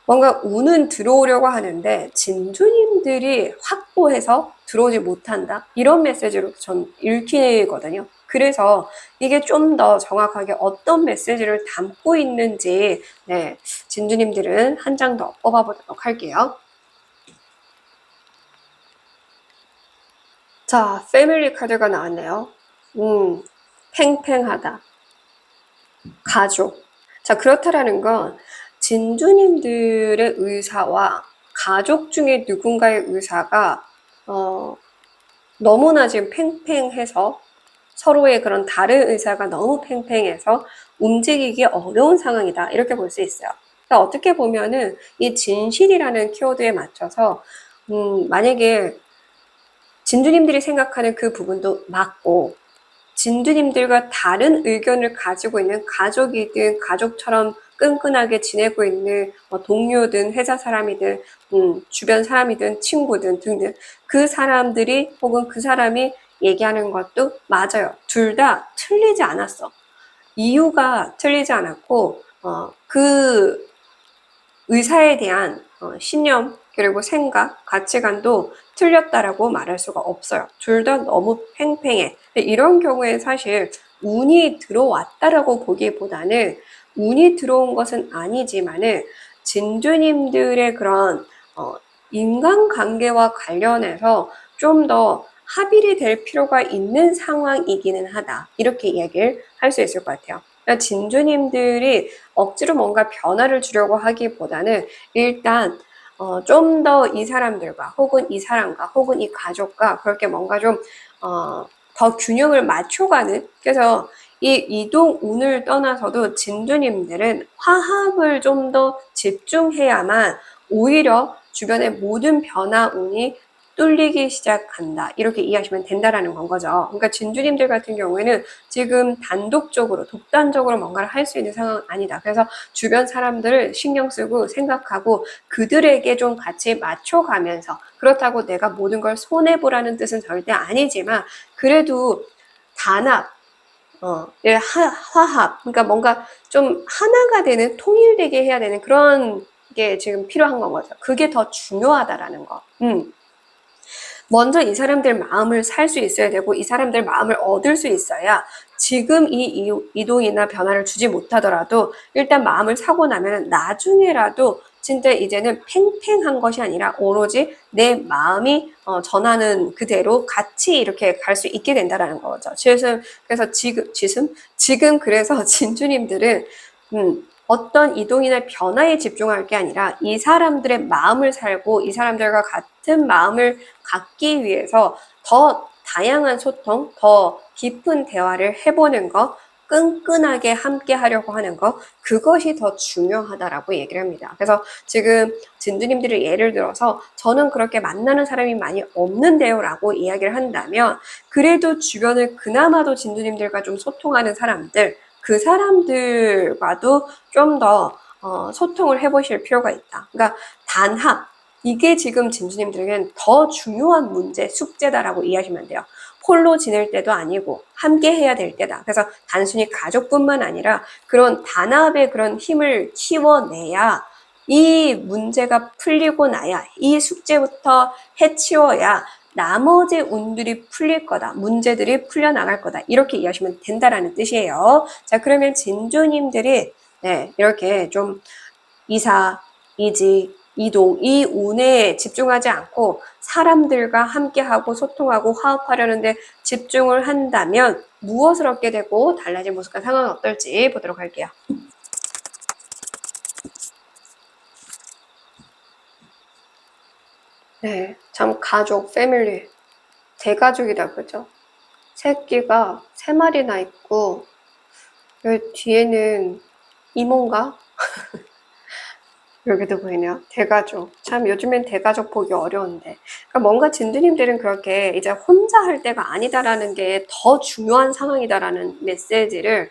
A: 뭔가 운은 들어오려고 하는데 진주님들이 확보해서 들어오지 못한다, 이런 메시지로 전 읽히거든요. 그래서 이게 좀 더 정확하게 어떤 메시지를 담고 있는지, 네, 진주님들은 한 장 더 뽑아보도록 할게요. 자, 패밀리 카드가 나왔네요. 팽팽하다, 가족. 자, 그렇다라는 건 진주님들의 의사와 가족 중에 누군가의 의사가 너무나 지금 팽팽해서, 서로의 그런 다른 의사가 너무 팽팽해서 움직이기 어려운 상황이다, 이렇게 볼 수 있어요. 그러니까 어떻게 보면은 이 진실이라는 키워드에 맞춰서 만약에 진주님들이 생각하는 그 부분도 맞고, 진주님들과 다른 의견을 가지고 있는 가족이든 가족처럼 끈끈하게 지내고 있는 동료든 회사 사람이든 주변 사람이든 친구든 등등, 그 사람들이 혹은 그 사람이 얘기하는 것도 맞아요. 둘 다 틀리지 않았어. 이유가 틀리지 않았고 그 의사에 대한 신념, 그리고 생각, 가치관도 틀렸다라고 말할 수가 없어요. 둘 다 너무 팽팽해. 이런 경우에 사실 운이 들어왔다라고 보기보다는, 운이 들어온 것은 아니지만은 진주님들의 그런 인간관계와 관련해서 좀 더 합일이 될 필요가 있는 상황이기는 하다, 이렇게 얘기를 할 수 있을 것 같아요. 그러니까 진주님들이 억지로 뭔가 변화를 주려고 하기보다는 일단 좀 더 이 사람들과 혹은 이 사람과 혹은 이 가족과 그렇게 뭔가 좀 더 균형을 맞춰가는, 그래서 이 이동 운을 떠나서도 진주님들은 화합을 좀 더 집중해야만 오히려 주변의 모든 변화 운이 뚫리기 시작한다, 이렇게 이해하시면 된다라는 건 거죠. 그러니까 진주님들 같은 경우에는 지금 단독적으로 독단적으로 뭔가를 할 수 있는 상황은 아니다. 그래서 주변 사람들을 신경 쓰고 생각하고 그들에게 좀 같이 맞춰가면서, 그렇다고 내가 모든 걸 손해보라는 뜻은 절대 아니지만 그래도 단합, 화합, 그러니까 뭔가 좀 하나가 되는, 통일되게 해야 되는 그런 게 지금 필요한 건 거죠. 그게 더 중요하다라는 거. 먼저 이 사람들 마음을 살 수 있어야 되고, 이 사람들 마음을 얻을 수 있어야 지금 이 이동이나 변화를 주지 못하더라도 일단 마음을 사고 나면 나중에라도 진짜 이제는 팽팽한 것이 아니라 오로지 내 마음이 전하는 그대로 같이 이렇게 갈 수 있게 된다라는 거죠. 그래서 지금 그래서 진주님들은 어떤 이동이나 변화에 집중할 게 아니라 이 사람들의 마음을 살고 이 사람들과 같은 마음을 갖기 위해서 더 다양한 소통, 더 깊은 대화를 해보는 거, 끈끈하게 함께 하려고 하는 거, 그것이 더 중요하다라고 얘기를 합니다. 그래서 지금 진주님들을 예를 들어서 저는 그렇게 만나는 사람이 많이 없는데요 라고 이야기를 한다면, 그래도 주변을 그나마도 진주님들과 좀 소통하는 사람들, 그 사람들과도 좀 더 소통을 해보실 필요가 있다. 그러니까 단합, 이게 지금 진주님들에게는 더 중요한 문제, 숙제다라고 이해하시면 돼요. 홀로 지낼 때도 아니고 함께 해야 될 때다. 그래서 단순히 가족뿐만 아니라 그런 단합의 그런 힘을 키워내야 이 문제가 풀리고 나야, 이 숙제부터 해치워야 나머지 운들이 풀릴 거다. 문제들이 풀려나갈 거다. 이렇게 이해하시면 된다라는 뜻이에요. 자, 그러면 진주님들이 네, 이렇게 좀 이사, 이직, 이동, 이 운에 집중하지 않고 사람들과 함께하고 소통하고 화합하려는데 집중을 한다면 무엇을 얻게 되고 달라진 모습과 상황은 어떨지 보도록 할게요. 네, 참 가족, 패밀리, 대가족이다 그죠? 새끼가 3마리나 있고 여기 뒤에는 이모인가? 여기도 보이네요. 대가족. 참 요즘엔 대가족 보기 어려운데. 그러니까 뭔가 진두님들은 그렇게 이제 혼자 할 때가 아니다라는 게 더 중요한 상황이다라는 메시지를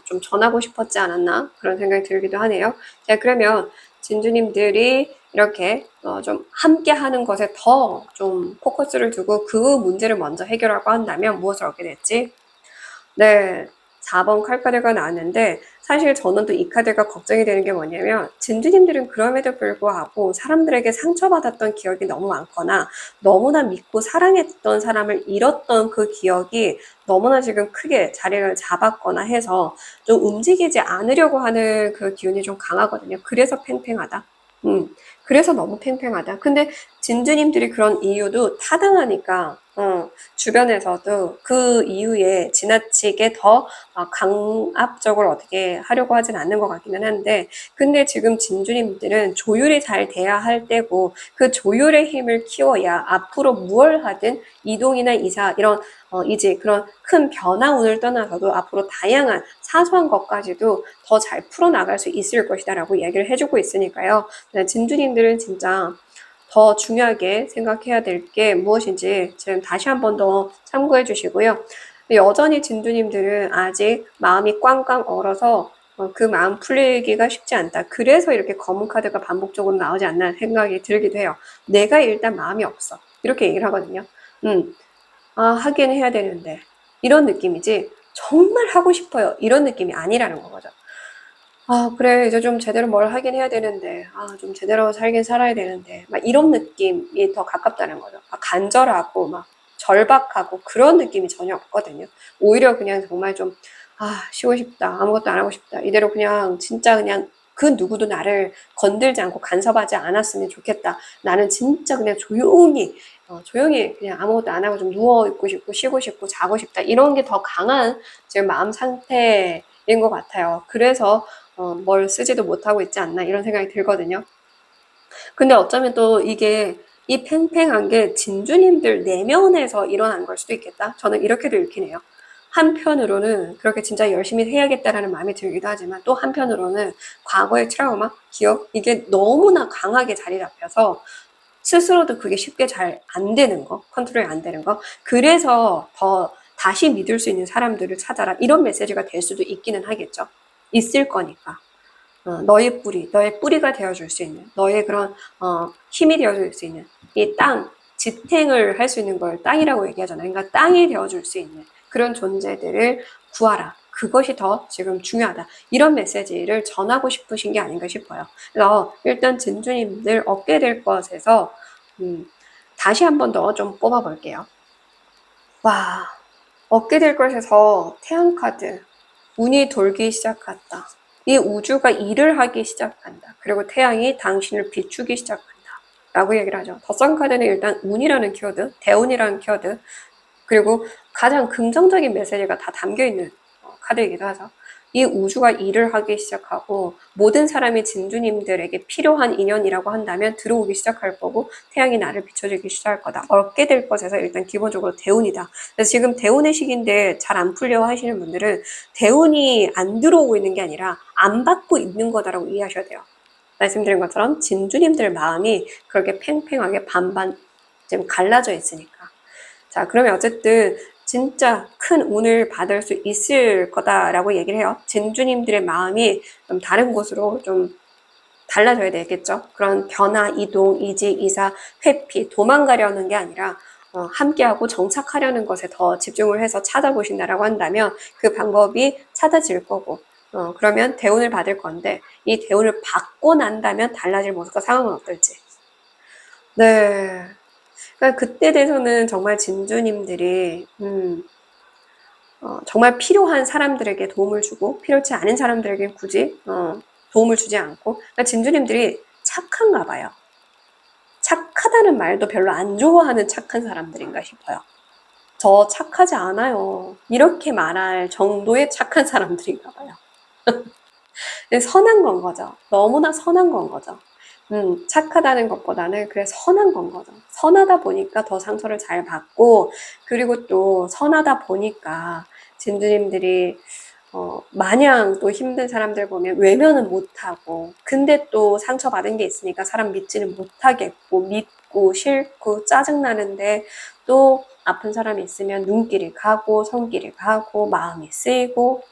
A: 좀 전하고 싶었지 않았나 그런 생각이 들기도 하네요. 자, 그러면 진주님들이 이렇게 좀 함께 하는 것에 더 좀 포커스를 두고 그 문제를 먼저 해결하고 한다면 무엇을 얻게 됐지? 네, 4번 칼카드가 나왔는데 사실 저는 또 이 카드가 걱정이 되는 게 뭐냐면 진주님들은 그럼에도 불구하고 사람들에게 상처받았던 기억이 너무 많거나 너무나 믿고 사랑했던 사람을 잃었던 그 기억이 너무나 지금 크게 자리를 잡았거나 해서 좀 움직이지 않으려고 하는 그 기운이 좀 강하거든요. 그래서 팽팽하다. 그래서 너무 팽팽하다. 근데 진주님들이 그런 이유도 타당하니까 주변에서도 그 이유에 지나치게 더 강압적으로 어떻게 하려고 하진 않는 것 같기는 한데 근데 지금 진주님들은 조율이 잘 돼야 할 때고 그 조율의 힘을 키워야 앞으로 무얼 하든 이동이나 이사 이런 이제 그런 큰 변화운을 떠나서도 앞으로 다양한 사소한 것까지도 더 잘 풀어나갈 수 있을 것이다 라고 이야기를 해주고 있으니까요. 네, 진주님들은 진짜 더 중요하게 생각해야 될 게 무엇인지 지금 다시 한 번 더 참고해 주시고요. 여전히 진두님들은 아직 마음이 꽝꽝 얼어서 그 마음 풀리기가 쉽지 않다. 그래서 이렇게 검은 카드가 반복적으로 나오지 않나 생각이 들기도 해요. 내가 일단 마음이 없어. 이렇게 얘기를 하거든요. 하긴 해야 되는데. 이런 느낌이지. 정말 하고 싶어요. 이런 느낌이 아니라는 거죠. 그래, 이제 좀 제대로 뭘 하긴 해야 되는데, 좀 제대로 살긴 살아야 되는데, 막 이런 느낌이 더 가깝다는 거죠. 막 간절하고, 막 절박하고, 그런 느낌이 전혀 없거든요. 오히려 그냥 정말 좀, 쉬고 싶다. 아무것도 안 하고 싶다. 이대로 그냥, 진짜 그냥, 그 누구도 나를 건들지 않고 간섭하지 않았으면 좋겠다. 나는 진짜 그냥 조용히 그냥 아무것도 안 하고 좀 누워있고 싶고, 쉬고 싶고, 자고 싶다. 이런 게 더 강한 지금 마음 상태인 것 같아요. 그래서, 뭘 쓰지도 못하고 있지 않나 이런 생각이 들거든요. 근데 어쩌면 또 이게 이 팽팽한 게 진주님들 내면에서 일어난 걸 수도 있겠다. 저는 이렇게도 읽히네요. 한편으로는 그렇게 진짜 열심히 해야겠다라는 마음이 들기도 하지만 또 한편으로는 과거의 트라우마, 기억 이게 너무나 강하게 자리 잡혀서 스스로도 그게 쉽게 잘 안 되는 거, 컨트롤이 안 되는 거. 그래서 더 다시 믿을 수 있는 사람들을 찾아라. 이런 메시지가 될 수도 있기는 하겠죠. 있을 거니까. 너의 뿌리가 되어줄 수 있는, 너의 그런, 힘이 되어줄 수 있는, 이 땅, 지탱을 할 수 있는 걸 땅이라고 얘기하잖아요. 그러니까 땅이 되어줄 수 있는 그런 존재들을 구하라. 그것이 더 지금 중요하다. 이런 메시지를 전하고 싶으신 게 아닌가 싶어요. 그래서 일단 진주님들 얻게 될 것에서, 다시 한 번 더 좀 뽑아볼게요. 와, 얻게 될 것에서 태양 카드, 운이 돌기 시작한다. 이 우주가 일을 하기 시작한다. 그리고 태양이 당신을 비추기 시작한다. 라고 얘기를 하죠. 덧선 카드는 일단 운이라는 키워드, 대운이라는 키워드, 그리고 가장 긍정적인 메시지가 다 담겨있는 카드이기도 하죠. 이 우주가 일을 하기 시작하고 모든 사람이 진주님들에게 필요한 인연이라고 한다면 들어오기 시작할 거고 태양이 나를 비춰주기 시작할 거다. 얻게 될 것에서 일단 기본적으로 대운이다. 그래서 지금 대운의 시기인데 잘 안 풀려 하시는 분들은 대운이 안 들어오고 있는 게 아니라 안 받고 있는 거다라고 이해하셔야 돼요. 말씀드린 것처럼 진주님들 마음이 그렇게 팽팽하게 반반 지금 갈라져 있으니까. 자, 그러면 어쨌든 진짜 큰 운을 받을 수 있을 거다라고 얘기를 해요. 진주님들의 마음이 좀 다른 곳으로 좀 달라져야 되겠죠. 그런 변화, 이동, 이직, 이사, 회피, 도망가려는 게 아니라 함께하고 정착하려는 것에 더 집중을 해서 찾아보신다라고 한다면 그 방법이 찾아질 거고 그러면 대운을 받을 건데 이 대운을 받고 난다면 달라질 모습과 상황은 어떨지. 네. 그러니까 그때 돼서는 정말 진주님들이 정말 필요한 사람들에게 도움을 주고 필요치 않은 사람들에게 굳이 도움을 주지 않고 그러니까 진주님들이 착한가 봐요. 착하다는 말도 별로 안 좋아하는 착한 사람들인가 싶어요. 저 착하지 않아요. 이렇게 말할 정도의 착한 사람들인가 봐요. 선한 건 거죠. 너무나 선한 건 거죠. 착하다는 것보다는 그래 선한 건 거죠. 선하다 보니까 더 상처를 잘 받고 그리고 또 선하다 보니까 진주님들이 마냥 또 힘든 사람들 보면 외면은 못하고 근데 또 상처받은 게 있으니까 사람 믿지는 못하겠고 믿고 싫고 짜증나는데 또 아픈 사람이 있으면 눈길이 가고 손길이 가고 마음이 쓰이고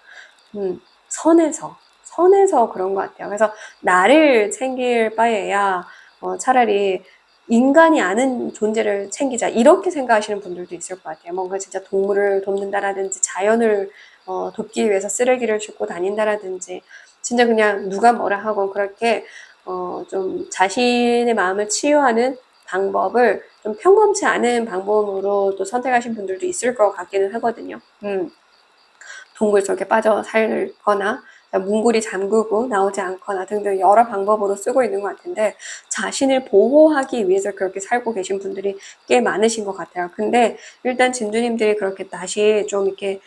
A: 선해서 그런 것 같아요. 그래서 나를 챙길 바에야 차라리 인간이 아는 존재를 챙기자 이렇게 생각하시는 분들도 있을 것 같아요. 뭔가 진짜 동물을 돕는다라든지 자연을 돕기 위해서 쓰레기를 줍고 다닌다라든지 진짜 그냥 누가 뭐라 하고 그렇게 좀 자신의 마음을 치유하는 방법을 좀 평범치 않은 방법으로 또 선택하신 분들도 있을 것 같기는 하거든요. 동굴 속에 빠져 살거나 문고리 잠그고 나오지 않거나 등등 여러 방법으로 쓰고 있는 것 같은데 자신을 보호하기 위해서 그렇게 살고 계신 분들이 꽤 많으신 것 같아요. 근데 일단 진주님들이 그렇게 다시 좀 이렇게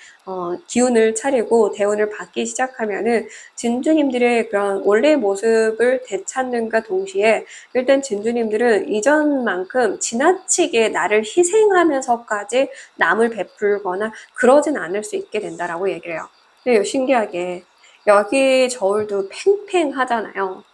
A: 기운을 차리고 대운을 받기 시작하면은 진주님들의 그런 원래의 모습을 되찾는과 동시에 일단 진주님들은 이전만큼 지나치게 나를 희생하면서까지 남을 베풀거나 그러진 않을 수 있게 된다라고 얘기를 해요. 근데 신기하게 여기 저울도 팽팽하잖아요.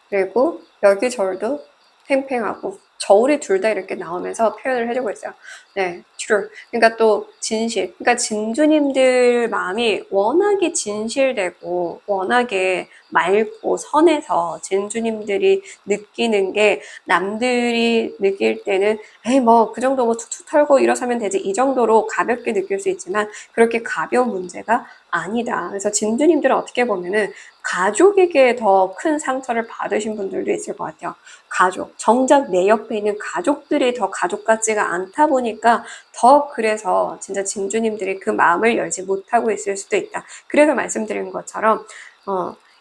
A: 그리고 여기 저울도 팽팽하고 저울이 둘 다 이렇게 나오면서 표현을 해주고 있어요. 네, true. 그러니까 또 진실. 그러니까 진주님들 마음이 워낙에 진실되고 워낙에 맑고 선해서 진주님들이 느끼는 게 남들이 느낄 때는 에이 뭐 그 정도 뭐 툭툭 털고 일어서면 되지 이 정도로 가볍게 느낄 수 있지만 그렇게 가벼운 문제가 아니다. 그래서 진주님들은 어떻게 보면은 가족에게 더 큰 상처를 받으신 분들도 있을 것 같아요. 가족. 정작 내 옆에 있는 가족들이 더 가족 같지가 않다 보니까 더 그래서 진짜 진주님들이 그 마음을 열지 못하고 있을 수도 있다. 그래서 말씀드린 것처럼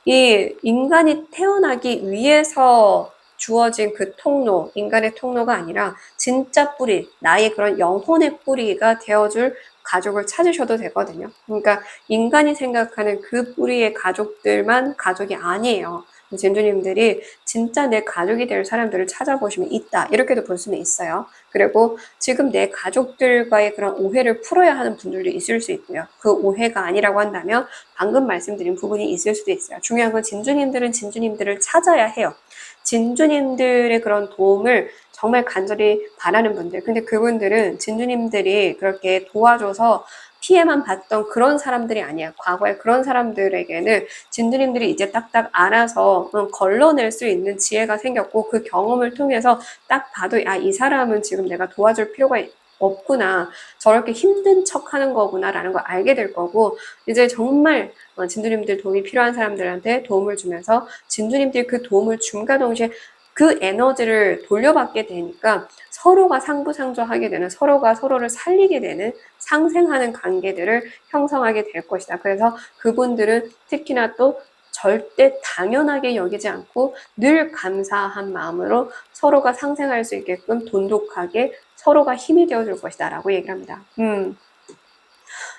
A: 이 인간이 태어나기 위해서 주어진 그 통로, 인간의 통로가 아니라 진짜 뿌리, 나의 그런 영혼의 뿌리가 되어줄 가족을 찾으셔도 되거든요. 그러니까 인간이 생각하는 그 뿌리의 가족들만 가족이 아니에요. 진주님들이 진짜 내 가족이 될 사람들을 찾아보시면 있다. 이렇게도 볼 수는 있어요. 그리고 지금 내 가족들과의 그런 오해를 풀어야 하는 분들도 있을 수 있고요. 그 오해가 아니라고 한다면 방금 말씀드린 부분이 있을 수도 있어요. 중요한 건 진주님들은 진주님들을 찾아야 해요. 진주님들의 그런 도움을 정말 간절히 바라는 분들. 근데 그분들은 진주님들이 그렇게 도와줘서 피해만 봤던 그런 사람들이 아니야. 과거에 그런 사람들에게는 진주님들이 이제 딱딱 알아서 걸러낼 수 있는 지혜가 생겼고 그 경험을 통해서 딱 봐도 이 사람은 지금 내가 도와줄 필요가 없구나. 저렇게 힘든 척 하는 거구나 라는 걸 알게 될 거고 이제 정말 진주님들 도움이 필요한 사람들한테 도움을 주면서 진주님들이 그 도움을 줌과 동시에 그 에너지를 돌려받게 되니까 서로가 상부상조하게 되는 서로가 서로를 살리게 되는 상생하는 관계들을 형성하게 될 것이다. 그래서 그분들은 특히나 또 절대 당연하게 여기지 않고 늘 감사한 마음으로 서로가 상생할 수 있게끔 돈독하게 서로가 힘이 되어줄 것이다 라고 얘기를 합니다.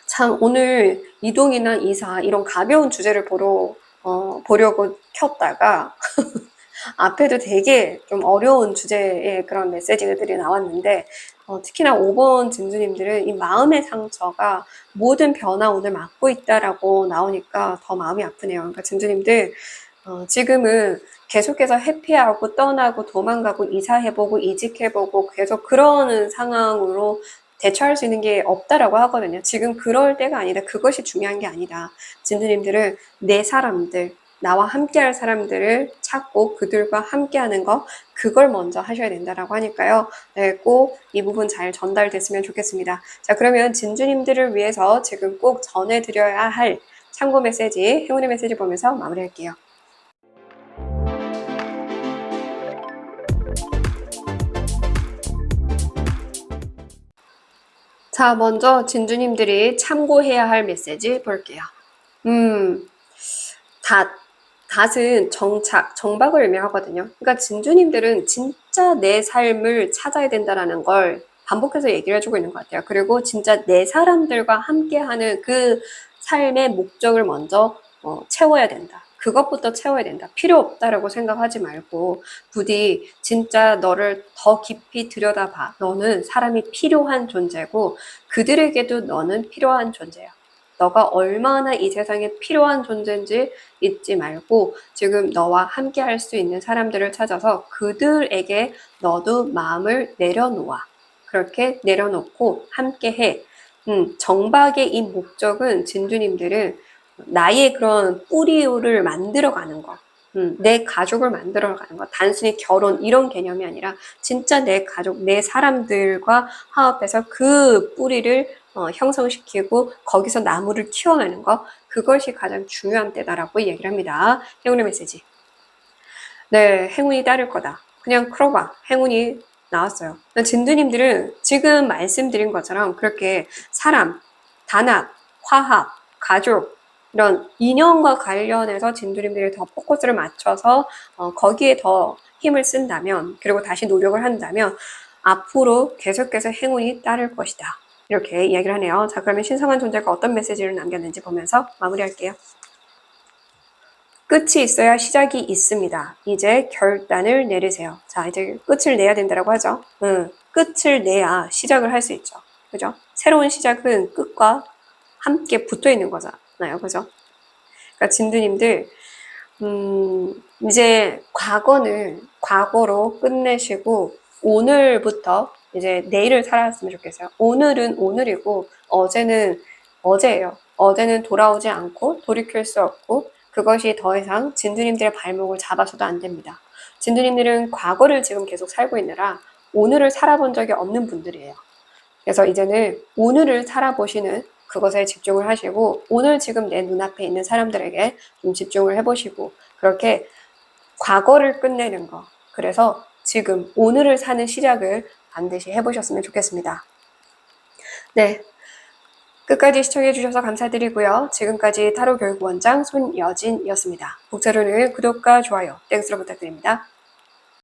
A: 참 오늘 이동이나 이사 이런 가벼운 주제를 보려고 켰다가 앞에도 되게 좀 어려운 주제의 그런 메시지들이 나왔는데 특히나 5번 진주님들은 이 마음의 상처가 모든 변화 오늘 맞고 있다라고 나오니까 더 마음이 아프네요. 그러니까 진주님들 지금은 계속해서 회피하고 떠나고 도망가고 이사해보고 이직해보고 계속 그러는 상황으로 대처할 수 있는 게 없다라고 하거든요. 지금 그럴 때가 아니다. 그것이 중요한 게 아니다. 진주님들은 내 사람들, 나와 함께할 사람들을 찾고 그들과 함께하는 거 그걸 먼저 하셔야 된다라고 하니까요. 네, 꼭 이 부분 잘 전달됐으면 좋겠습니다. 자, 그러면 진주님들을 위해서 지금 꼭 전해드려야 할 참고 메시지, 행운의 메시지 보면서 마무리할게요. 자, 먼저 진주님들이 참고해야 할 메시지 볼게요. 닷은 정착, 정박을 의미하거든요. 그러니까 진주님들은 진짜 내 삶을 찾아야 된다라는 걸 반복해서 얘기를 해주고 있는 것 같아요. 그리고 진짜 내 사람들과 함께하는 그 삶의 목적을 먼저 채워야 된다. 그것부터 채워야 된다. 필요 없다라고 생각하지 말고 부디 진짜 너를 더 깊이 들여다봐. 너는 사람이 필요한 존재고 그들에게도 너는 필요한 존재야. 너가 얼마나 이 세상에 필요한 존재인지 잊지 말고 지금 너와 함께 할 수 있는 사람들을 찾아서 그들에게 너도 마음을 내려놓아. 그렇게 내려놓고 함께 해. 정박의 이 목적은 진주님들은 나의 그런 뿌리를 만들어가는 거. 내 가족을 만들어가는 거. 단순히 결혼 이런 개념이 아니라 진짜 내 가족, 내 사람들과 화합해서 그 뿌리를 형성시키고 거기서 나무를 키워내는 거. 그것이 가장 중요한 때다라고 얘기를 합니다. 행운의 메시지. 네, 행운이 따를 거다. 그냥 풀어봐. 행운이 나왔어요. 진두님들은 지금 말씀드린 것처럼 그렇게 사람, 단합, 화합, 가족 이런 인연과 관련해서 진두님들이 더 포커스를 맞춰서 거기에 더 힘을 쓴다면 그리고 다시 노력을 한다면 앞으로 계속해서 행운이 따를 것이다. 이렇게 이야기를 하네요. 자, 그러면 신성한 존재가 어떤 메시지를 남겼는지 보면서 마무리할게요. 끝이 있어야 시작이 있습니다. 이제 결단을 내리세요. 자, 이제 끝을 내야 된다고 하죠. 끝을 내야 시작을 할 수 있죠. 그죠? 새로운 시작은 끝과 함께 붙어 있는 거잖아요. 그죠? 그러니까 진두님들, 이제 과거는 과거로 끝내시고, 오늘부터 이제 내일을 살았으면 좋겠어요. 오늘은 오늘이고, 어제는 어제예요. 어제는 돌아오지 않고, 돌이킬 수 없고, 그것이 더 이상 진두님들의 발목을 잡아서도 안 됩니다. 진두님들은 과거를 지금 계속 살고 있느라 오늘을 살아본 적이 없는 분들이에요. 그래서 이제는 오늘을 살아보시는 그것에 집중을 하시고 오늘 지금 내 눈앞에 있는 사람들에게 좀 집중을 해보시고 그렇게 과거를 끝내는 거. 그래서 지금 오늘을 사는 시작을 반드시 해보셨으면 좋겠습니다. 네. 끝까지 시청해주셔서 감사드리고요. 지금까지 타로교육원장 손여진이었습니다. 복사로는 구독과 좋아요, 땡스로 부탁드립니다.